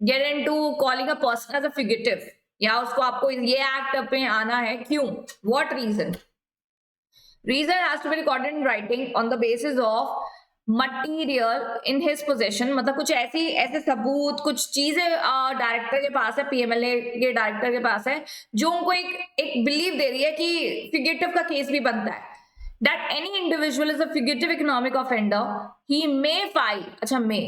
get into calling a person as a fugitive, या उसको आपको ये एक्ट पे आना है क्यों, what reason has to be recorded in writing on the basis of material in his possession. मतलब कुछ ऐसे सबूत, कुछ चीजें डायरेक्टर के पास है, पीएमएलए के डायरेक्टर के पास है, जो उनको एक बिलीव दे रही है कि फ्यूगिटिव का केस भी बनता है. That any individual is a fugitive economic offender, he may file, अच्छा मे,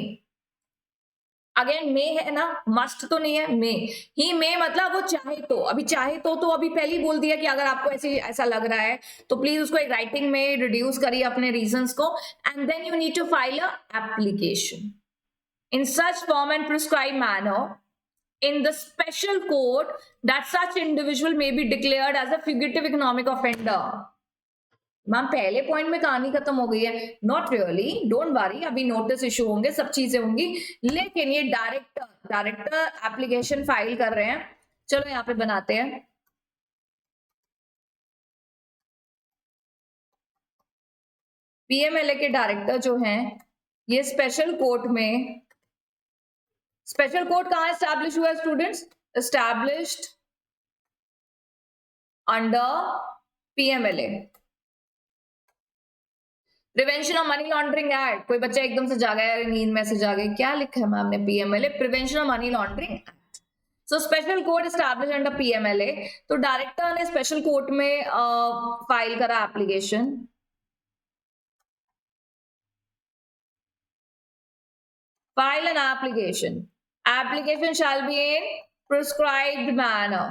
अगेन मे है ना, मस्ट तो नहीं है, मे, ही मे मतलब वो चाहे तो, अभी चाहे तो अभी पहले ही बोल दिया कि अगर आपको ऐसा लग रहा है तो प्लीज उसको एक राइटिंग में रिड्यूस करिए अपने रीजंस को, and then you need to file a application in such form and prescribe manner in the special court that such individual may be declared as a fugitive economic offender. Ma'am पहले पॉइंट में कहानी खत्म हो गई है, नॉट रियली, डोंट वरी, अभी नोटिस इशू होंगे, सब चीजें होंगी, लेकिन ये डायरेक्टर एप्लीकेशन फाइल कर रहे हैं। चलो यहाँ पे बनाते हैं, पीएमएलए के डायरेक्टर जो हैं ये स्पेशल कोर्ट में, स्पेशल कोर्ट कहाँ एस्टैब्लिश हुआ है students? Established under PMLA, prevention of money laundering act. कोई बच्चा एकदम से जागा है, नींद में से जागे, क्या लिखा है मैम ने? PMLA, prevention of money laundering act. So special court establish under PMLA. तो डायरेक्टर ने स्पेशल कोर्ट में फाइल करा application, file an application. Application shall be in prescribed manner.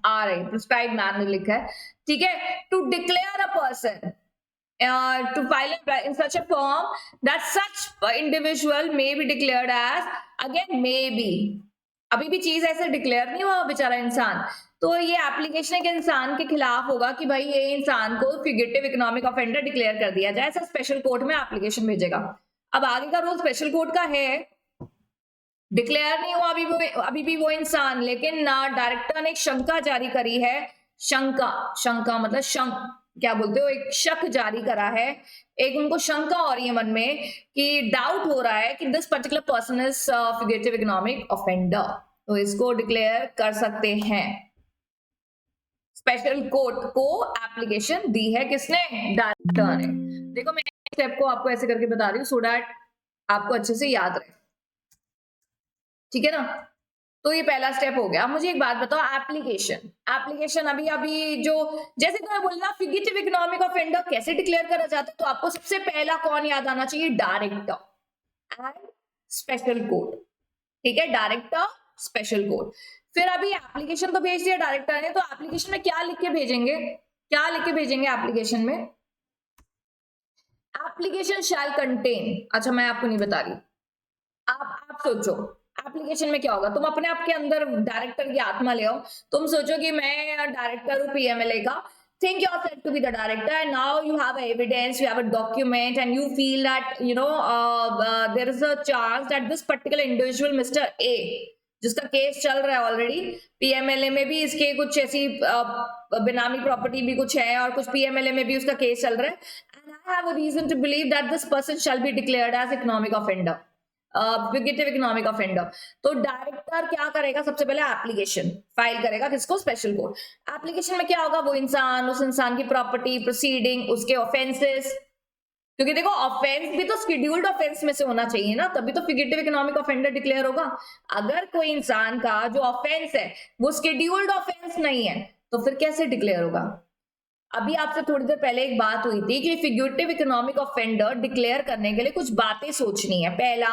आ रही prescribed manner लिखा है, ठीक है। To declare a person to file in such a form that such individual may be declared as, again may be, अभी भी चीज ऐसे डिक्लेयर नहीं हुआ बेचारा इंसान, तो ये एप्लीकेशन के इंसान के खिलाफ होगा कि भाई ये इंसान को फ्यूगिटिव इकोनॉमिक ऑफेंडर डिक्लेयर कर दिया जाए, ऐसा स्पेशल कोर्ट में एप्लीकेशन भेजेगा। अब आगे का रोल स्पेशल कोर्ट का है, डिक्लेयर नहीं हुआ अभी भी वो इंसान, लेकिन डायरेक्टर ने एक शंका जारी करी है, शंका मतलब क्या बोलते हो, एक शक जारी करा है, एक उनको शंका हो रही है मन में कि डाउट हो रहा है कि this particular person is fugitive economic offender, तो इसको डिक्लेयर कर सकते हैं। स्पेशल कोर्ट को एप्लीकेशन दी है किसने? डायरेक्टर ने। देखो मैं स्टेप को आपको ऐसे करके बता रही हूँ सो दैट आपको अच्छे से याद रहे, ठीक है ना। तो ये पहला स्टेप हो गया। मुझे एक बात बताओ, एप्लीकेशन अभी जो जैसे तुम्हें बोलना फ्यूगिटिव इकोनॉमिक ऑफेंडर कैसे डिक्लेयर करा जाता है, तो आपको सबसे पहला कौन याद आना चाहिए? डायरेक्टर एंड स्पेशल कोर्ट, ठीक है, डायरेक्टर स्पेशल कोर्ट। फिर अभी एप्लीकेशन तो भेज दिया डायरेक्टर ने, तो एप्लीकेशन में क्या लिख के भेजेंगे? एप्लीकेशन में एप्लीकेशन शैल कंटेन, अच्छा मैं आपको नहीं बता रही, आप सोचो एप्लीकेशन में क्या होगा। तुम अपने आप के अंदर डायरेक्टर की आत्मा ले आओ, तुम सोचो कि मैं डायरेक्टर हूँ पीएमएलए का, think yourself to be the director and now you have a evidence, you have a document and you feel that there is a chance that this particular individual Mr. A जिसका केस चल रहा है ऑलरेडी, पीएमएलए में भी इसके कुछ ऐसी बेनामी प्रॉपर्टी भी कुछ है और कुछ पीएमएलए में भी उसका केस चल रहा है, and I have a reason to believe that this person shall be declared as economic offender, fugitive economic offender. तो डायरेक्टर क्या करेगा? सबसे पहले एप्लीकेशन फाइल करेगा, किसको? Special court. एप्लीकेशन में क्या होगा? वो इंसान, उस इंसान की प्रॉपर्टी, प्रोसीडिंग, उसके ऑफेंसेस, क्योंकि देखो ऑफेंस भी तो शेड्यूल्ड ऑफेंस में से होना चाहिए ना, तभी तो फ्यूगिटिव इकोनॉमिक ऑफेंडर डिक्लेयर होगा। अगर कोई इंसान का जो ऑफेंस है वो शेड्यूल्ड ऑफेंस नहीं है तो फिर कैसे डिक्लेयर होगा? अभी आपसे थोड़ी देर पहले एक बात हुई थी कि फ्यूगिटिव इकोनॉमिक ऑफेंडर डिक्लेयर करने के लिए कुछ बातें सोचनी है। पहला,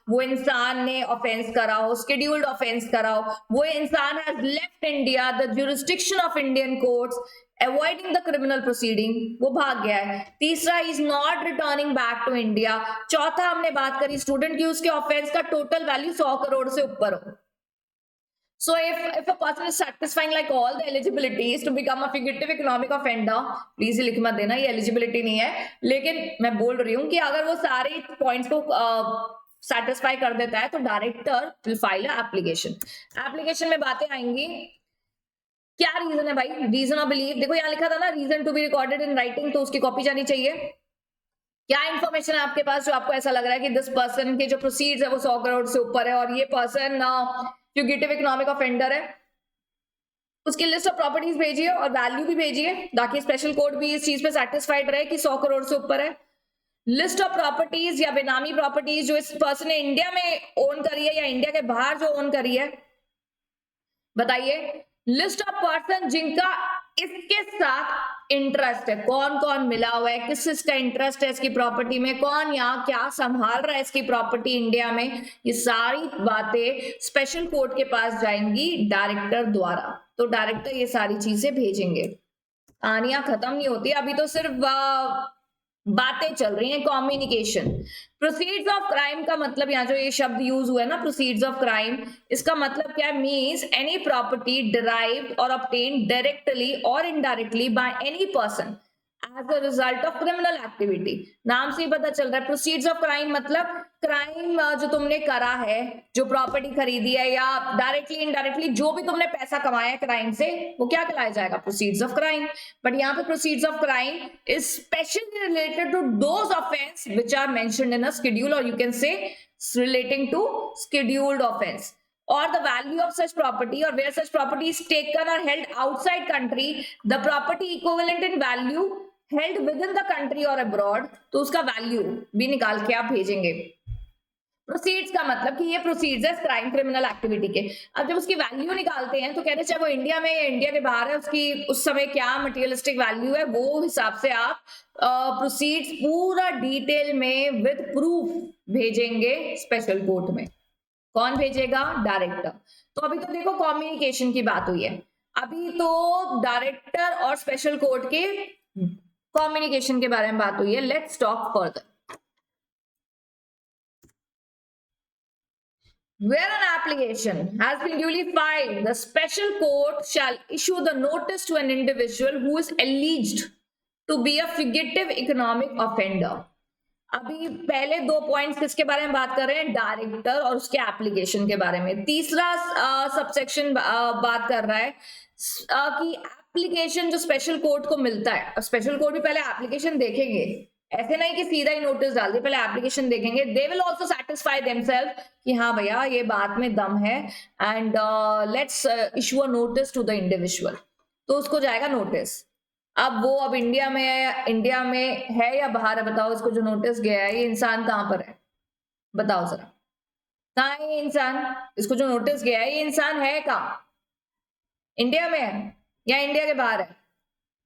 वो इंसान ने ऑफेंस करा हो, शेड्यूल्ड ऑफेंस करा हो, वो इंसान has left India, the jurisdiction of Indian courts, avoiding the criminal proceeding, वो भाग गया है। तीसरा, is not returning back to India. चौथा, हमने बात करी स्टूडेंट की उसके ऑफेंस का टोटल वैल्यू 100 करोड़ से ऊपर हो। So if a person is satisfying like all the eligibilities to become a fugitive economic offender, please लिख मत देना ये एलिजिबिलिटी नहीं है, लेकिन मैं बोल रही हूँ कि अगर वो सारे पॉइंट्स को सेटिस्फाई कर देता है तो director will file application. Application में बातें आएंगी, क्या रीजन है भाई? रीजन ऑफ बिलीफ, देखो यहाँ लिखा था ना, reason to be recorded in writing, तो उसकी कॉपी जानी चाहिए। क्या इंफॉर्मेशन है आपके पास जो आपको ऐसा लग रहा है कि दिस पर्सन के जो प्रोसीड्स है वो 100 करोड़ से ऊपर है और ये पर्सन फ्यूगिटिव इकोनॉमिक ऑफेंडर है? उसकी लिस्ट ऑफ प्रॉपर्टीज भेजिए और वैल्यू भी भेजिए ताकि स्पेशल कोर्ट भी इस चीज पे सेटिस्फाइड रहे कि 100 करोड़ से ऊपर है। लिस्ट ऑफ प्रॉपर्टीज या बेनामी प्रॉपर्टीज जो इस पर्सन ने इंडिया में ओन करी है या इंडिया के बाहर जो ओन करी है, बताइए। लिस्ट ऑफ पर्सन जिनका इसके साथ इंटरेस्ट है, कौन कौन मिला हुआ है, किस किसका इंटरेस्ट है इसकी प्रॉपर्टी में, कौन यहाँ क्या संभाल रहा है इसकी प्रॉपर्टी इंडिया में, ये सारी बातें स्पेशल कोर्ट के पास जाएंगी डायरेक्टर द्वारा। तो डायरेक्टर ये सारी चीजें भेजेंगे। कहानियां खत्म नहीं होती, अभी तो सिर्फ बातें चल रही हैं, कम्युनिकेशन। प्रोसीड्स ऑफ क्राइम का मतलब यहाँ जो ये शब्द यूज हुआ है ना, प्रोसीड्स ऑफ क्राइम, इसका मतलब क्या है? मीन्स एनी प्रॉपर्टी डिराइव्ड और ऑब्टेन्ड डायरेक्टली और indirectly by any person as a result of criminal activity. नाम से ही पता चल रहा है, प्रोसीड्स ऑफ क्राइम मतलब क्राइम जो तुमने करा है, जो प्रॉपर्टी खरीदी है या डायरेक्टली इनडायरेक्टली जो भी तुमने पैसा कमाया है क्राइम से, वो क्या कहलाया जाएगा? Proceeds of crime. बट यहाँ पे proceeds of crime is specially related to those offence which are mentioned in a schedule, और you can say relating to scheduled offence, or the value of such property, or where such property is taken or held outside country, the property equivalent in value held within the country or abroad, तो उसका वैल्यू भी निकाल के आप भेजेंगे। प्रोसीड्स का मतलब कि ये प्रोसीड्स है क्राइम क्रिमिनल एक्टिविटी के। अब जब उसकी वैल्यू निकालते हैं तो कहते हैं चाहे वो इंडिया में या इंडिया के बाहर है, उसकी उस समय क्या मटेरियलिस्टिक वैल्यू है, वो हिसाब से आप प्रोसीड्स पूरा डिटेल में विद प्रूफ भेजेंगे स्पेशल कोर्ट में। कौन भेजेगा? डायरेक्टर। तो अभी तो देखो कम्युनिकेशन की बात हुई है, अभी तो डायरेक्टर और स्पेशल कोर्ट के कम्युनिकेशन के बारे में बात हुई है। Let's talk further. Where an application has been duly filed, the special court shall issue the notice to an individual who is alleged to be a fugitive economic offender. अभी पहले 2 पॉइंट्स किसके बारे में बात कर रहे हैं? डायरेक्टर और उसके एप्लीकेशन के बारे में। तीसरा सबसेक्शन बात कर रहा है कि एप्लीकेशन जो स्पेशल कोर्ट को मिलता है, स्पेशल कोर्ट भी पहले एप्लीकेशन देखेंगे, ऐसे नहीं कि सीधा ही नोटिस डाल दिया, पहले एप्लीकेशन देखेंगे। They will also satisfy themselves कि हाँ भैया ये बात में दम है, and let's issue a notice to the individual, तो उसको जाएगा नोटिस। अब वो अब इंडिया में है या बाहर है? बताओ, इसको जो नोटिस गया है ये इंसान कहाँ पर है? बताओ जरा, कहाँ है ये इंसान? इसको जो नोटिस गया है ये इंसान है कहाँ? इंडिया में है या इंडिया के बाहर है?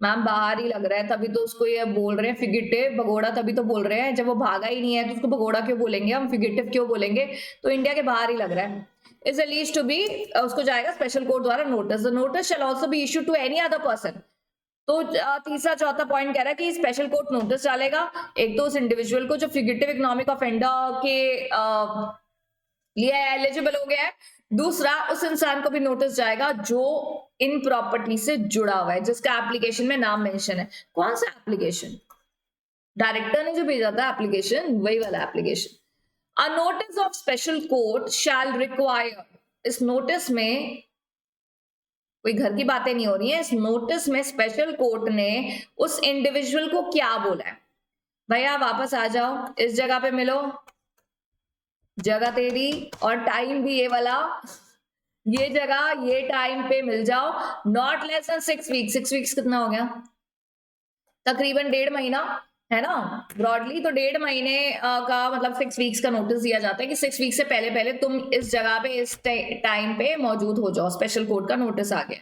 मैम बाहर ही लग रहा है, तभी तो उसको ये बोल रहे हैं फिगिटिव भगोड़ा, तभी तो बोल रहे हैं। जब वो भागा ही नहीं है तो उसको भगोड़ा क्यों बोलेंगे हम, फिगिटिव क्यों बोलेंगे? तो इंडिया के बाहर ही लग रहा है। इज एलीज टू बी, उसको जाएगा स्पेशल कोर्ट द्वारा notice. The notice shall also be issued to any other person. तो तीसरा चौथा पॉइंट कह रहा है कि स्पेशल कोर्ट नोटिस डालेगा, एक तो उस इंडिविजुअल को जो फिगिटिव इकोनॉमिक ऑफेंडर के लिए एलिजिबल हो गया है, दूसरा उस इंसान को भी नोटिस जाएगा जो इन प्रॉपर्टी से जुड़ा हुआ है, जिसका एप्लीकेशन में नाम मेंशन है। कौन सा एप्लीकेशन? डायरेक्टर ने जो भेजा था एप्लीकेशन, वही वाला application. A notice of special court shell require, इस नोटिस में कोई घर की बातें नहीं हो रही है, इस नोटिस में स्पेशल कोर्ट ने उस इंडिविजुअल को क्या बोला है? भैया वापस आ जाओ, इस जगह पे मिलो, जगह तेरी और टाइम भी ये वाला, ये जगह ये टाइम पे मिल जाओ, not less than 6 week. 6 weeks कितना हो गया? तकरीबन 1.5 महीना है ना ब्रॉडली, तो 1.5 महीने का मतलब 6 वीक्स का नोटिस दिया जाता है कि 6 वीक से पहले पहले तुम इस जगह पे इस टाइम पे मौजूद हो जाओ। स्पेशल कोर्ट का नोटिस आ गया।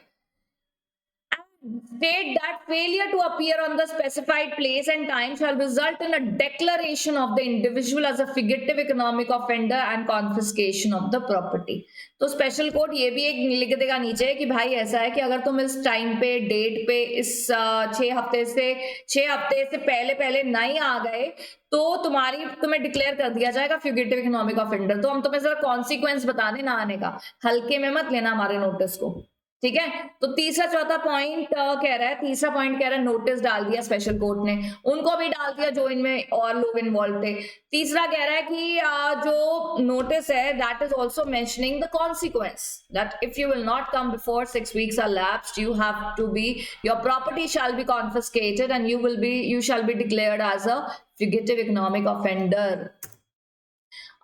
State that failure to appear on the specified place and time shall result in a declaration of the individual as a fugitive economic offender and confiscation of the property. तो स्पेशल कोर्ट ये भी एक लिख देगा नीचे कि भाई ऐसा है कि अगर तुम इस टाइम पे डेट पे इस 6 हफ्ते से पहले पहले नहीं आ गए तो तुम्हें डिक्लेयर कर दिया जाएगा फ्यूगिटिव इकोनॉमिक ऑफेंडर। तो हम तुम्हें जरा कॉन्सिक्वेंस बता दें ना आने का, हल्के में मत लेना हमारे नोटिस को, ठीक है? तो तीसरा चौथा पॉइंट कह रहा है, तीसरा पॉइंट कह रहा है नोटिस डाल दिया स्पेशल कोर्ट ने, उनको भी डाल दिया जो इनमें और लोग इन्वॉल्व थे। तीसरा कह रहा है कि जो नोटिस है that is also mentioning the consequence that if you will not come before 6 weeks are lapsed you have to be, your property shall be confiscated and you shall be declared as a fugitive economic offender.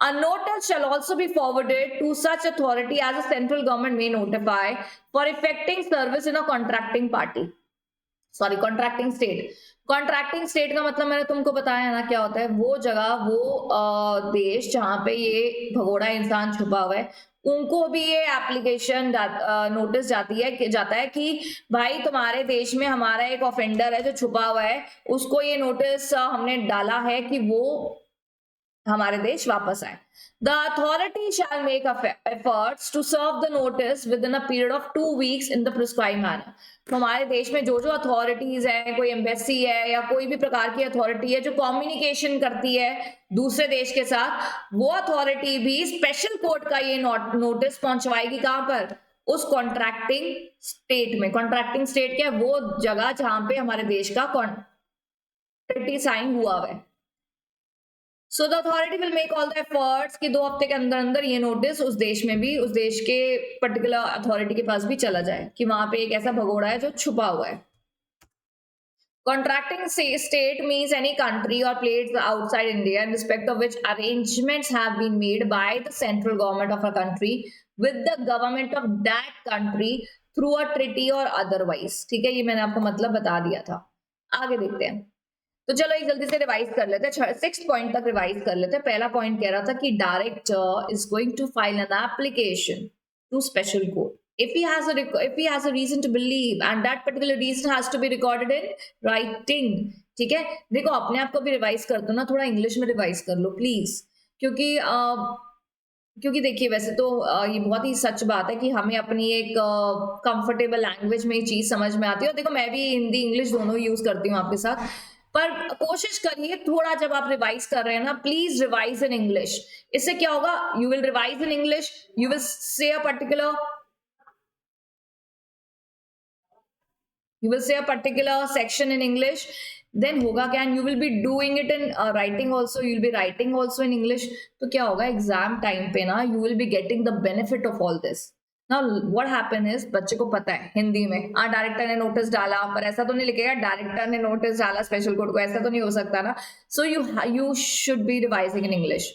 A notice shall also be forwarded to such authority as a central government may notify for effecting service in a contracting party. contracting state. Contracting state का मतलब मैंने तुमको बताया ना क्या होता है, वो जगह वो देश जहां पे ये भगोड़ा इंसान छुपा हुआ है, उनको भी ये एप्लीकेशन नोटिस जाता है कि भाई तुम्हारे देश में हमारा एक ऑफेंडर है जो छुपा हुआ है, उसको ये नोटिस हमने डाला है कि वो हमारे देश वापस आए। The authority shall make efforts to serve the notice within a period of 2 weeks in the prescribe manner. तो हमारे देश में जो जो अथॉरिटीज है, कोई एम्बेसी है या कोई भी प्रकार की अथॉरिटी है जो कम्युनिकेशन करती है दूसरे देश के साथ, वो अथॉरिटी भी स्पेशल कोर्ट का ये नोटिस पहुंचवाएगी कहां पर, उस कॉन्ट्रैक्टिंग स्टेट में। कॉन्ट्रैक्टिंग स्टेट क्या है, वो जगह जहां पे हमारे देश का ट्रीटी साइन हुआ है। So the authority will make all the efforts कि 2 हफ्ते के अंदर अंदर ये नोटिस उस देश में भी, उस देश के पर्टिकुलर अथॉरिटी के पास भी चला जाए कि वहां पे एक ऐसा भगोड़ा है जो छुपा हुआ है। Contracting state means any country or place outside India in respect of which arrangements have been made by the central government of a country with the government of that country through a treaty or otherwise। ठीक है, ये मैंने आपको मतलब बता दिया था। आगे देखते हैं, तो चलो एक जल्दी से रिवाइज कर लेते हैं, 6 पॉइंट तक रिवाइज कर लेते हैं। पहला पॉइंट कह रहा था कि director is going to file an application to special court if he has a reason to believe and that particular reason has to be recorded in writing। ठीक है, देखो अपने आप को भी रिवाइज कर दो ना, थोड़ा इंग्लिश में रिवाइज कर लो प्लीज, क्योंकि देखिए वैसे तो ये बहुत ही सच बात है कि हमें अपनी एक कंफर्टेबल लैंग्वेज में ये चीज समझ में आती है। और देखो मैं भी हिंदी इंग्लिश दोनों यूज करती हूँ आपके साथ, पर कोशिश करिए थोड़ा जब आप रिवाइज कर रहे हैं ना, प्लीज रिवाइज इन इंग्लिश। इससे क्या होगा, you will revise in English, you will say a particular section in English, then होगा क्या, and you will be doing it in writing also, you will be writing also in English। तो क्या होगा एग्जाम टाइम पे ना, you will be getting the benefit of all this। Now what happen is, बच्चे को पता है हिंदी में डायरेक्टर ने नोटिस डाला, पर ऐसा तो नहीं लिखेगा डायरेक्टर ने नोटिस डाला स्पेशल कोर्ट को, ऐसा तो नहीं हो सकता ना। सो you should be revising in English।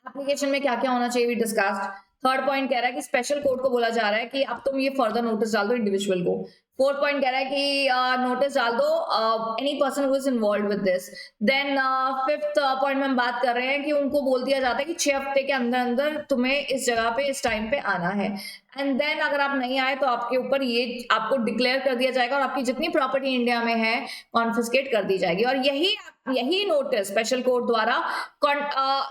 Application में क्या क्या होना चाहिए वी डिस्कस्ड। थर्ड पॉइंट कह रहा है कि स्पेशल कोर्ट को बोला जा रहा है कि अब तुम ये फर्दर नोटिस डाल दो इंडिविजुअल को। फोर्थ पॉइंट कह रहा है कि नोटिस डाल दो any person who is involve with this. Then fifth point में हम बात कर रहे हैं कि उनको बोल दिया जाता है कि 6 हफ्ते के अंदर अंदर तुम्हें इस जगह पे इस टाइम पे आना है। एंड देन अगर आप नहीं आए तो आपके ऊपर ये आपको डिक्लेयर कर दिया जाएगा और आपकी जितनी प्रॉपर्टी इंडिया में है कॉन्फिस्केट कर दी जाएगी। और यही नोटिस स्पेशल कोर्ट द्वारा,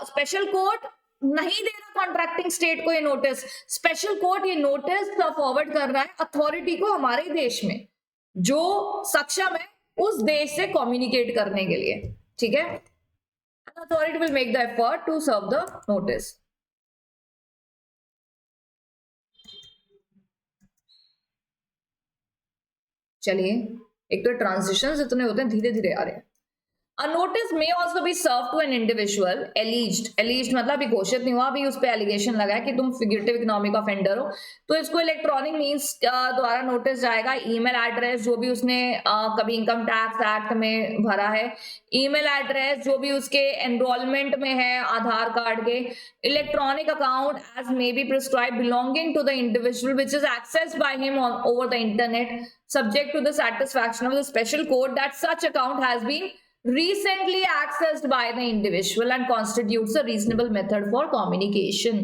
स्पेशल कोर्ट नहीं दे रहा कॉन्ट्रैक्टिंग स्टेट को ये नोटिस, स्पेशल कोर्ट ये नोटिस फॉरवर्ड कर रहा है अथॉरिटी को हमारे देश में जो सक्षम है उस देश से कम्युनिकेट करने के लिए। ठीक है, authority will make the effort to serve the notice. चलिए, एक तो ट्रांजिशंस इतने होते हैं धीरे धीरे आ रहे हैं। A notice may also be served to an individual alleged मतलब अभी घोषित नहीं हुआ, अभी उस पर एलिगेशन लगा है कि तुम फिगरेटिव इकोनॉमिक ऑफेंडर हो, तो इसको इलेक्ट्रॉनिक मींस द्वारा नोटिस जाएगा। ईमेल एड्रेस जो भी उसने कभी इनकम टैक्स एक्ट में भरा है, ईमेल एड्रेस जो भी उसके एनरोलमेंट में है आधार कार्ड के, electronic account as may be prescribe belonging to the individual which is accessed by him over the internet subject to the satisfaction of the special court that such account has been recently accessed by the individual and constitutes a reasonable method for communication।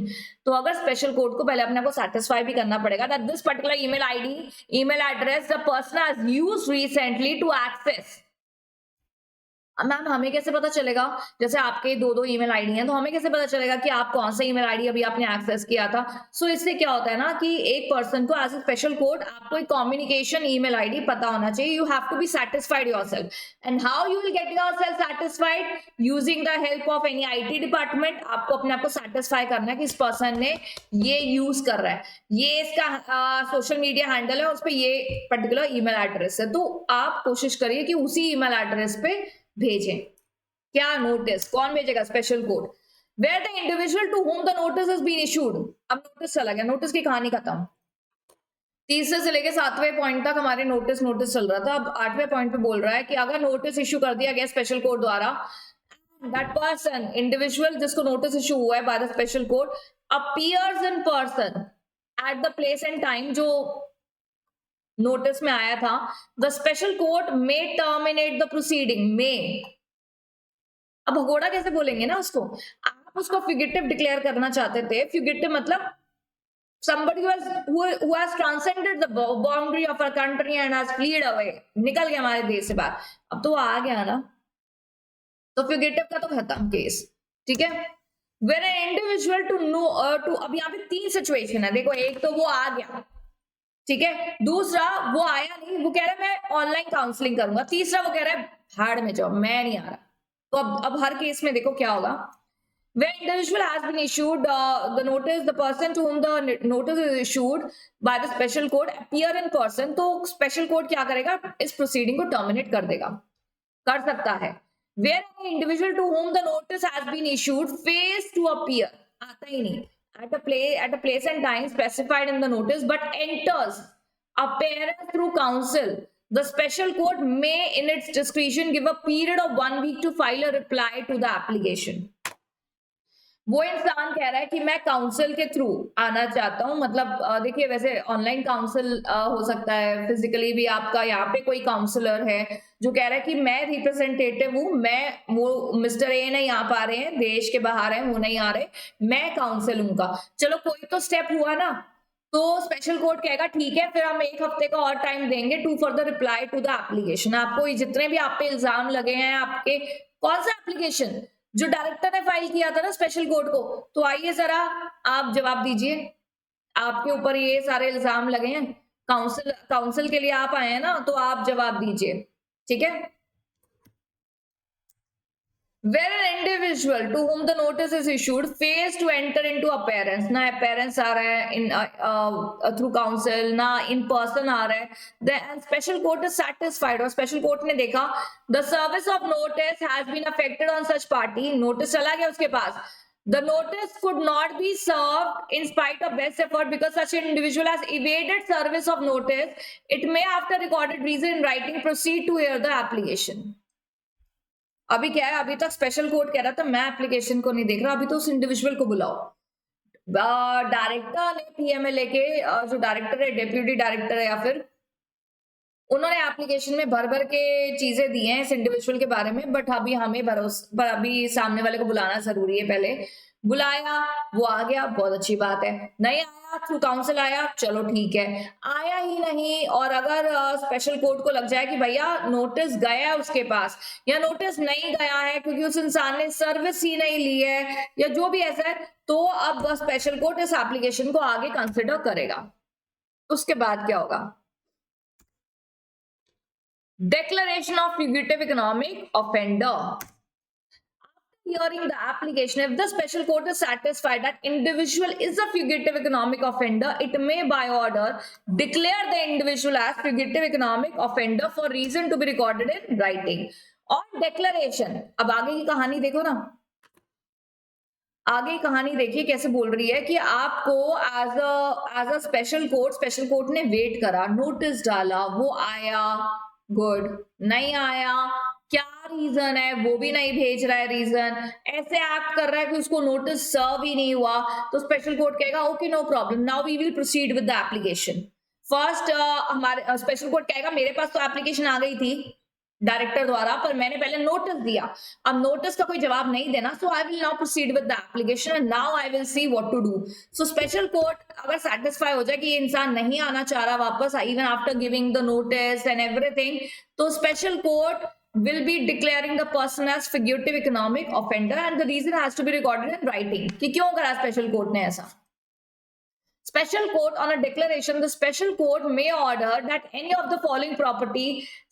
तो अगर स्पेशल कोर्ट को पहले अपने को सेटिस्फाई भी करना पड़ेगा that this particular email ID, email address the person has used recently to access। Ma'am हमें कैसे पता चलेगा, जैसे आपके 2 ईमेल आईडी हैं तो हमें कैसे पता चलेगा कि आप कौन सा ईमेल आईडी अभी आपने एक्सेस किया था। सो इससे क्या होता है ना कि एक पर्सन को एज ए स्पेशल कोड आपको एक कम्युनिकेशन ईमेल आईडी पता होना चाहिए। You have to be satisfied yourself and how you will get yourself satisfied using the help of any IT department. आपको अपने आप को सेटिस्फाई करना है कि इस पर्सन ने ये यूज कर रहा है, ये इसका सोशल मीडिया हैंडल है, उस पर ये पर्टिकुलर ईमेल एड्रेस है, तो आप कोशिश करिए कि उसी ईमेल एड्रेस पे भेजें। क्या नोटिस कौन भेजेगा, special court. Where the individual to whom the notice has been issued. अब नोटिस चला गया, नोटिस की कहानी खत्म। तीसरे से लेके 7वें पॉइंट तक हमारे नोटिस चल रहा था। अब 8वें पॉइंट पे बोल रहा है कि अगर नोटिस इशू कर दिया गया स्पेशल कोर्ट द्वारा, दैट पर्सन इंडिविजुअल जिसको नोटिस इशू हुआ है by the special court appears in person at the place and time जो नोटिस में आया था, the special court may terminate the proceeding में। अब भगोड़ा कैसे बोलेंगे ना उसको, आप उसको फ्यूगिटिव डिक्लेयर करना चाहते थे। फ्यूगिटिव मतलब somebody who has transcended the boundary of our country and has fled away, निकल गया हमारे देश से बाहर। अब तो आ गया ना, तो फ्यूगिटिव का तो खत्म केस। ठीक है। Where an individual to know to, अब यहाँ पे 3 सिचुएशन है, देखो एक तो वो आ गया, ठीक है, दूसरा वो आया नहीं, वो कह रहा है मैं ऑनलाइन काउंसलिंग करूंगा, तीसरा वो कह रहा है भाड़ में जाओ मैं नहीं आ रहा। तो अब हर केस में देखो क्या होगा। When individual has been issued the notice, the person to whom the notice is issued by the special court appear in person, तो special court क्या करेगा, इस proceeding को terminate कर देगा, कर सकता है। Where an individual to whom the notice has been issued fails to appear, आता ही नहीं, at a place and time specified in the notice, but enters appearance through counsel, the special court may in its discretion give a period of 1 week to file a reply to the application। वो इंसान कह रहा है कि मैं काउंसिल के थ्रू आना चाहता हूँ, मतलब देखिए वैसे ऑनलाइन काउंसिल हो सकता है, फिजिकली भी आपका यहाँ पे कोई काउंसलर है जो कह रहा है कि मैं रिप्रेजेंटेटिव हूँ, मैं वो मिस्टर ए नहीं आ पा रहे हैं, देश के बाहर हैं, वो नहीं आ रहे, मैं काउंसिल हूँ। चलो कोई तो स्टेप हुआ ना, तो स्पेशल कोर्ट कहेगा ठीक है, फिर हम 1 हफ्ते का और टाइम देंगे to for the reply to the application. आपको जितने भी आप पे इल्जाम लगे हैं, आपके कौन सा एप्लीकेशन जो डायरेक्टर ने फाइल किया था ना स्पेशल कोर्ट को, तो आइए जरा आप जवाब दीजिए, आपके ऊपर ये सारे इल्जाम लगे हैं, काउंसिल के लिए आप आए हैं ना, तो आप जवाब दीजिए, ठीक है। Where an individual to whom the notice is issued fails to enter into appearance, ना appearance आ रहा है in through counsel, ना in person आ रहा है, the special court is satisfied, और special court ने देखा the service of notice has been affected on such party, notice चला गया उसके पास, the notice could not be served in spite of best effort because such an individual has evaded service of notice, it may after recorded reason in writing proceed to hear the application। अभी क्या है, अभी तक स्पेशल कोर्ट कह रहा था मैं एप्लीकेशन को नहीं देख रहा, अभी तो उस इंडिविजुअल को बुलाओ। डायरेक्टर ने पीएमएलए के जो डायरेक्टर है, डेप्यूटी डायरेक्टर है, या फिर उन्होंने एप्लीकेशन में भर भर के चीजें दी हैं इस इंडिविजुअल के बारे में, बट अभी हमें भरोसा, पर अभी सामने वाले को बुलाना जरूरी है, पहले बुलाया, वो आ गया, बहुत अच्छी बात है, नहीं आया थ्रू काउंसिल आया, चलो ठीक है, आया ही नहीं, और अगर स्पेशल कोर्ट को लग जाए कि भैया नोटिस गया है उसके पास, या नोटिस नहीं गया है क्योंकि उस इंसान ने सर्विस ही नहीं ली है, या जो भी ऐसा है, तो अब स्पेशल कोर्ट इस एप्लीकेशन को आगे कंसिडर करेगा। उसके बाद क्या होगा, declaration of fugitive economic offender। Hearing the application, if the special court is satisfied that individual is a fugitive economic offender, it may by order declare the individual as fugitive economic offender for reason to be recorded in writing। और declaration, अब आगे की कहानी देखो ना, आगे कहानी देखिए कैसे बोल रही है कि आपको एज अ स्पेशल कोर्ट ने वेट करा, नोटिस डाला, वो आया, गुड, नहीं आया, क्या रीजन है वो भी नहीं भेज रहा है, रीजन ऐसे एक्ट कर रहा है कि उसको नोटिस सर्व ही नहीं हुआ, तो स्पेशल कोर्ट कहेगा okay no problem, now we will proceed with the application. First हमारे स्पेशल कोर्ट कहेगा मेरे पास तो एप्लीकेशन आ गई थी डायरेक्टर द्वारा, पर मैंने पहले नोटिस दिया, अब नोटिस का कोई जवाब नहीं देना, so I will now proceed with the application and now I will see what to do. So special court अगर सेटिस्फाई हो जाए कि ये इंसान नहीं आना चाह रहा वापस, even after giving the notice and everything, तो special court will be declaring the person as fugitive economic offender and the reason has to be recorded in writing कि क्यों करा स्पेशल कोर्ट ने ऐसा। Special court on a declaration, the special court may order that any of the following property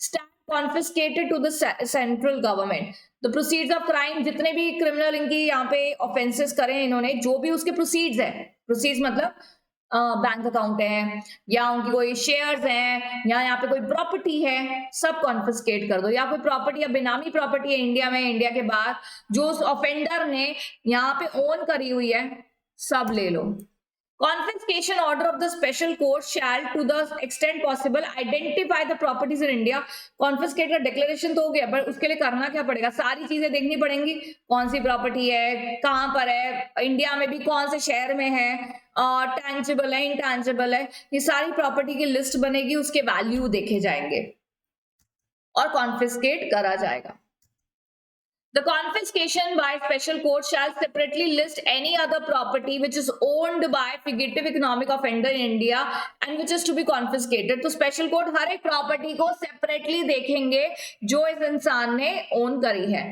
stand confiscated to the central government। The proceeds of crime, जितने भी criminal इनकी यहाँ पे offenses करें इन्होंने, जो भी उसके proceeds है, proceeds मतलब बैंक अकाउंट है, या उनकी कोई शेयर्स हैं, या यहाँ पे कोई प्रॉपर्टी है, सब कॉन्फिस्केट कर दो, या कोई प्रॉपर्टी या बेनामी प्रॉपर्टी है इंडिया में, इंडिया के बाहर जो उस ऑफेंडर ने यहाँ पे ओन करी हुई है, सब ले लो। Confiscation order of the special court shall to the extent possible identify the properties in India। Confiscate का declaration तो हो गया, पर उसके लिए करना क्या पड़ेगा, सारी चीजें देखनी पड़ेंगी, कौन सी प्रॉपर्टी है, कहाँ पर है, इंडिया में भी कौन से शहर में है, टैंजिबल है, इंटैंजिबल है, ये सारी प्रॉपर्टी की लिस्ट बनेगी, उसके वैल्यू देखे जाएंगे और कॉन्फिस्केट करा जाएगा। The confiscation by special court shall separately list any other property which is owned by fugitive economic offender in India and which is to be confiscated। तो special court हर एक प्रॉपर्टी को separately देखेंगे जो इस इंसान ने ओन करी है।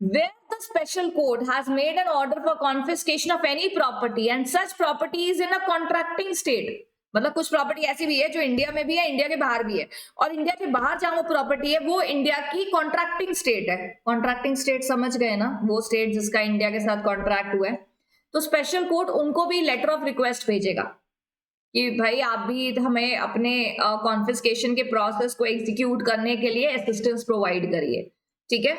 where the special court has made an order for confiscation of any property and such property is in a contracting state. मतलब कुछ प्रॉपर्टी ऐसी भी है जो इंडिया में भी है, इंडिया के बाहर भी है, और इंडिया के बाहर जहां वो प्रॉपर्टी है वो इंडिया की कॉन्ट्रैक्टिंग स्टेट है. कॉन्ट्रैक्टिंग स्टेट समझ गए ना, वो स्टेट जिसका इंडिया के साथ कॉन्ट्रैक्ट हुआ है. तो स्पेशल कोर्ट उनको भी लेटर ऑफ रिक्वेस्ट भेजेगा कि भाई आप भी हमें अपने कॉन्फिस्केशन के प्रोसेस को एग्जीक्यूट करने के लिए असिस्टेंस प्रोवाइड करिए. ठीक है.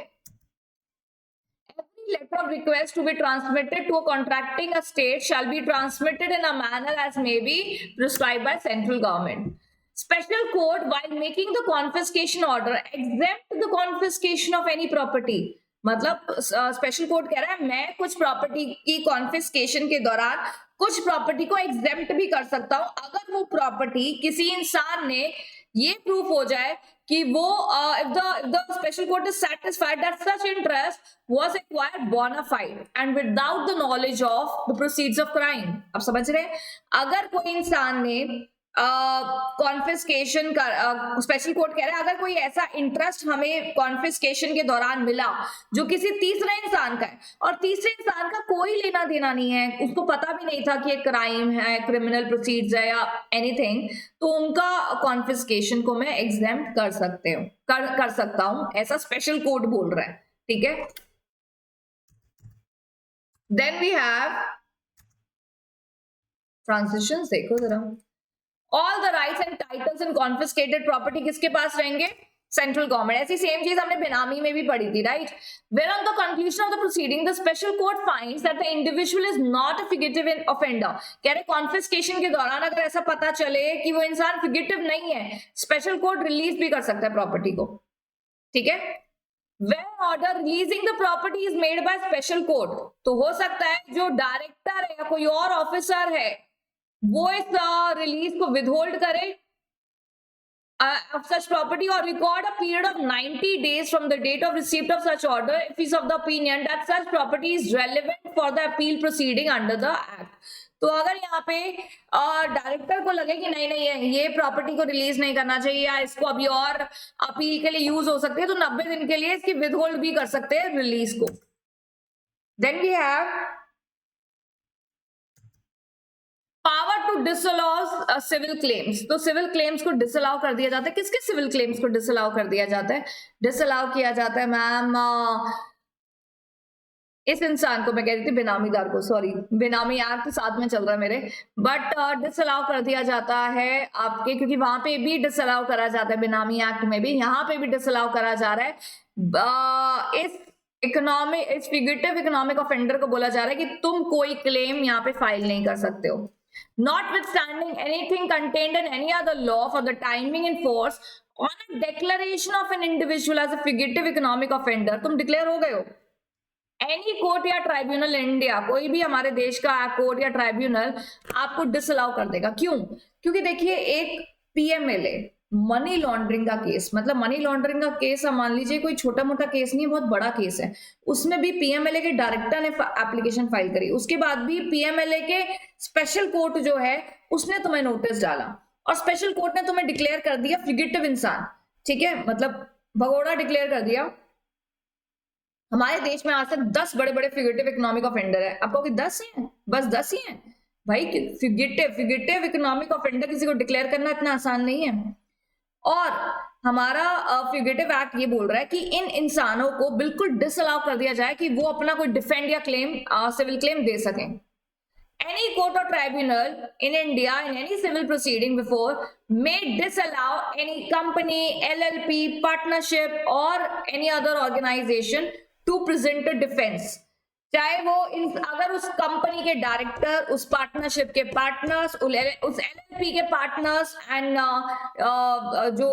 Letter of request to be transmitted to a contracting state shall be transmitted in a manner as may be prescribed by central government. Special court, while making the confiscation order, exempt the confiscation of any property. मतलब स्पेशल कोर्ट कह रहा है मैं कुछ प्रॉपर्टी की कॉन्फिस्केशन के दौरान कुछ प्रॉपर्टी को एग्जेम्प्ट भी कर सकता हूं अगर वो प्रॉपर्टी किसी इंसान ने ये प्रूफ हो जाए कि वो if the special court is satisfied that such interest was acquired bona fide and without the knowledge of the proceeds of crime. अब समझ रहे हैं, अगर कोई इंसान ने कॉन्फिस्केशन का स्पेशल कोर्ट कह रहा है अगर कोई ऐसा इंटरेस्ट हमें कॉन्फिस्केशन के दौरान मिला जो किसी तीसरे इंसान का है और तीसरे इंसान का कोई लेना देना नहीं है, उसको पता भी नहीं था कि ये क्राइम है, क्रिमिनल प्रोसीड्स है या एनीथिंग, तो उनका कॉन्फिस्केशन को मैं एग्जेम्प्ट कर सकता हूं, ऐसा स्पेशल कोर्ट बोल रहा है. ठीक है. Then we have transitions. देखो जरा, all the rights and titles in confiscated property किसके पास रहेंगे? Central government. ऐसी सेम चीज हमने बेनामी में भी पढ़ी थी, right? Where on the conclusion of the proceeding the special court finds that the individual is not a fugitive offender. कह रहे कॉन्फिस्केशन के दौरान अगर ऐसा पता चले कि वो इंसान फिगेटिव नहीं है, स्पेशल कोर्ट रिलीज भी कर सकता है प्रॉपर्टी को. ठीक है. When order releasing the property is made by special court, तो हो सकता है जो डायरेक्टर है या कोई और ऑफिसर है वो इस रिलीज को विदहोल्ड करे of such property or record a period of 90 days from the date of receipt of such order if he is of the opinion that such property is relevant for the appeal proceeding under the act. तो अगर यहाँ पे डायरेक्टर को लगे कि नहीं नहीं ये प्रॉपर्टी को रिलीज नहीं करना चाहिए या इसको अभी और अपील के लिए यूज हो सकती है, तो 90 दिन के लिए इसकी विदहोल्ड भी कर सकते हैं रिलीज को. Then we have power to disallow civil claims. तो सिविल क्लेम्स को डिसअलाउ कर दिया जाता है. किसके सिविल क्लेम्स को डिसअलाउ कर दिया जाता है? डिसअलाउ किया जाता है मैम इस इंसान को, मैं कह रही थी बेनामीदार को, सॉरी बेनामी एक्ट साथ में चल रहा है मेरे, बट डिसअलाउ कर दिया जाता है आपके, क्योंकि वहां पे भी डिसअलाउ करा जाता है बेनामी एक्ट में भी, यहाँ पे भी डिसअलाउ करा जा रहा है. इस फिगेटिव इकोनॉमिक ऑफेंडर को बोला जा रहा है कि तुम कोई क्लेम यहाँ पे फाइल नहीं कर सकते हो. Notwithstanding anything contained in any other law for the timing in force on a declaration of an individual as a fugitive economic offender, तुम डिक्लेयर हो गए हो. एनी कोर्ट या ट्राइब्यूनल इंडिया, कोई भी हमारे देश का कोर्ट या ट्राइब्यूनल आपको डिसअलाउ कर देगा. क्यों? क्योंकि देखिए एक पीएमएलए मनी लॉन्ड्रिंग का केस, मतलब मनी लॉन्ड्रिंग का केस मान लीजिए कोई छोटा मोटा केस नहीं, बहुत बड़ा केस है, उसमें भी पीएमएलए के डायरेक्टर ने एप्लीकेशन फाइल करी, उसके बाद भी पीएमएलए के स्पेशल कोर्ट जो है उसने तुम्हें नोटिस डाला और स्पेशल कोर्ट ने तुम्हें डिक्लेयर कर दिया फिगेटिव इंसान. ठीक है, मतलब भगोड़ा डिक्लेयर कर दिया. हमारे देश में आज तक 10 बड़े बड़े फिगेटिव इकोनॉमिक ऑफेंडर है. आपको कि 10 ही है? बस 10 ही है भाई. फिगेटिव इकोनॉमिक ऑफेंडर किसी को डिक्लेयर करना इतना आसान नहीं है. और हमारा फ्यूगेटिव एक्ट ये बोल रहा है कि इन इंसानों को बिल्कुल डिसअलाउ कर दिया जाए कि वो अपना कोई डिफेंड या क्लेम सिविल क्लेम दे सकें. एनी कोर्ट और tribunal in India in any civil proceeding before may disallow any company, LLP, partnership और any other organization to present a defense. चाहे वो अगर उस कंपनी के डायरेक्टर, उस पार्टनरशिप के पार्टनर्स, उस एलएलपी के पार्टनर्स एंड जो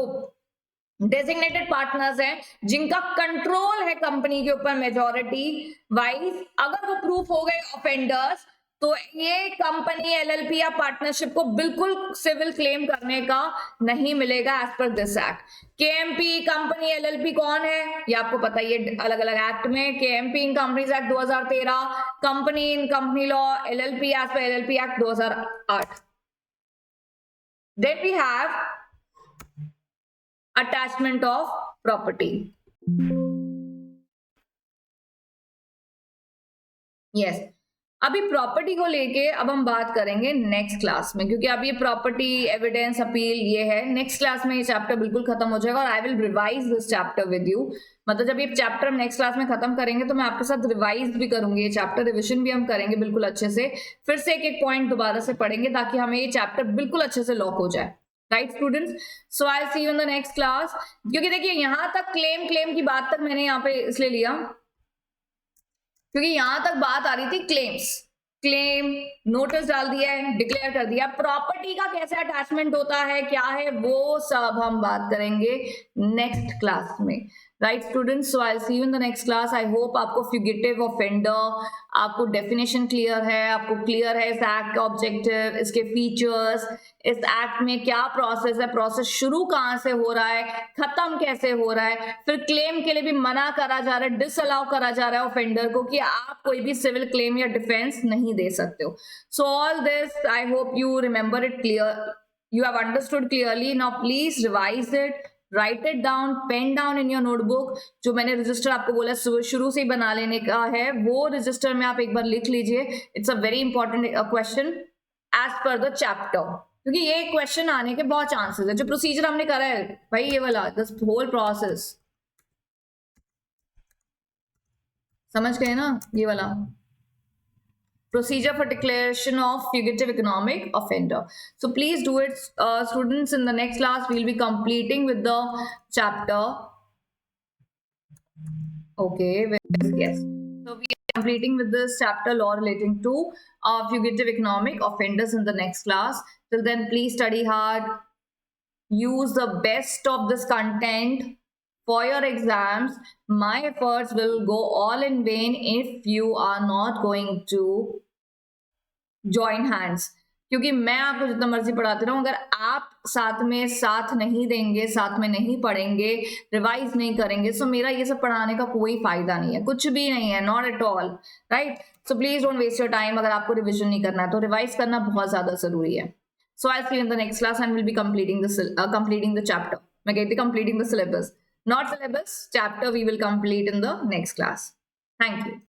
डेजिग्नेटेड पार्टनर्स हैं जिनका कंट्रोल है कंपनी के ऊपर मेजॉरिटी वाइज, अगर वो प्रूफ हो गए ऑफेंडर्स, तो ये कंपनी एलएलपी या पार्टनरशिप को बिल्कुल सिविल क्लेम करने का नहीं मिलेगा as per this act. KMP company LLP कौन है ये आपको पता ही है अलग अलग एक्ट में. KMP in Companies Act 2013, company in company law, LLP as per LLP act 2008. Then we have attachment of property. Yes अभी प्रॉपर्टी को लेके अब हम बात करेंगे नेक्स्ट क्लास में, क्योंकि अभी प्रॉपर्टी एविडेंस अपील ये है, नेक्स्ट क्लास में ये चैप्टर बिल्कुल खत्म हो जाएगा और I will revise this chapter with you. मतलब जब ये चैप्टर हम नेक्स्ट क्लास में खत्म करेंगे तो मैं आपके साथ रिवाइज भी करूंगी, ये चैप्टर रिविजन भी हम करेंगे बिल्कुल अच्छे से, फिर से एक एक पॉइंट दोबारा से पढ़ेंगे ताकि हमें ये चैप्टर बिल्कुल अच्छे से लॉक हो जाए। Right students, so I see you in the next class. क्योंकि देखिए यहां तक क्लेम की बात तक मैंने यहाँ पे इसलिए लिया क्योंकि यहां तक बात आ रही थी क्लेम नोटिस डाल दिया है, डिक्लेयर कर दिया, प्रॉपर्टी का कैसे अटैचमेंट होता है, क्या है, वो सब हम बात करेंगे नेक्स्ट क्लास में। Right students, so I see you in the next class. I hope आपको फ्यूगिटिव ऑफेंडर, आपको डेफिनेशन क्लियर है, आपको क्लियर है इस एक्ट का ऑब्जेक्टिव, इसके फीचर्स, इस एक्ट में क्या प्रोसेस है, प्रोसेस शुरू कहां से हो रहा है, खत्म कैसे हो रहा है, फिर क्लेम के लिए भी मना करा जा रहा है, डिसअलाउ करा जा रहा है ऑफेंडर को कि आप कोई भी सिविल क्लेम या डिफेंस नहीं दे सकते हो। So all this I hope you remember it clear, you have understood clearly. Now please revise it, write it down, pen down in your notebook। जो मैंने रजिस्टर आपको बोला शुरू से ही बना लेने का है, वो रजिस्टर में आप एक बार लिख लीजिए। It's a very important question as per the chapter, क्योंकि ये क्वेश्चन आने के बहुत चांसेस है। जो प्रोसीजर हमने करा है भाई, ये वाला दिस होल प्रोसेस समझ गए ना, ये वाला procedure for declaration of fugitive economic offender। So please do it, students। In the next class we'll be completing with the chapter, okay, yes, so we are completing with this chapter law relating to fugitive economic offenders in the next class। Till then please study hard, use the best of this content for your exams। My efforts will go all in vain if you are not going to join hands, क्योंकि मैं आपको जितना मर्जी पढ़ाती रहूं, अगर आप साथ में साथ नहीं देंगे, साथ में नहीं पढ़ेंगे, रिवाइज नहीं करेंगे, सो मेरा ये सब पढ़ाने का कोई फायदा नहीं है, कुछ भी नहीं है, not at all. Right, so please don't waste your time. अगर आपको रिविजन नहीं करना है तो रिवाइज करना बहुत ज्यादा जरूरी है। So I see in the next class and will be completing the chapter. मैं कहती completing the syllabus, not syllabus, chapter we will complete in the next class. Thank you.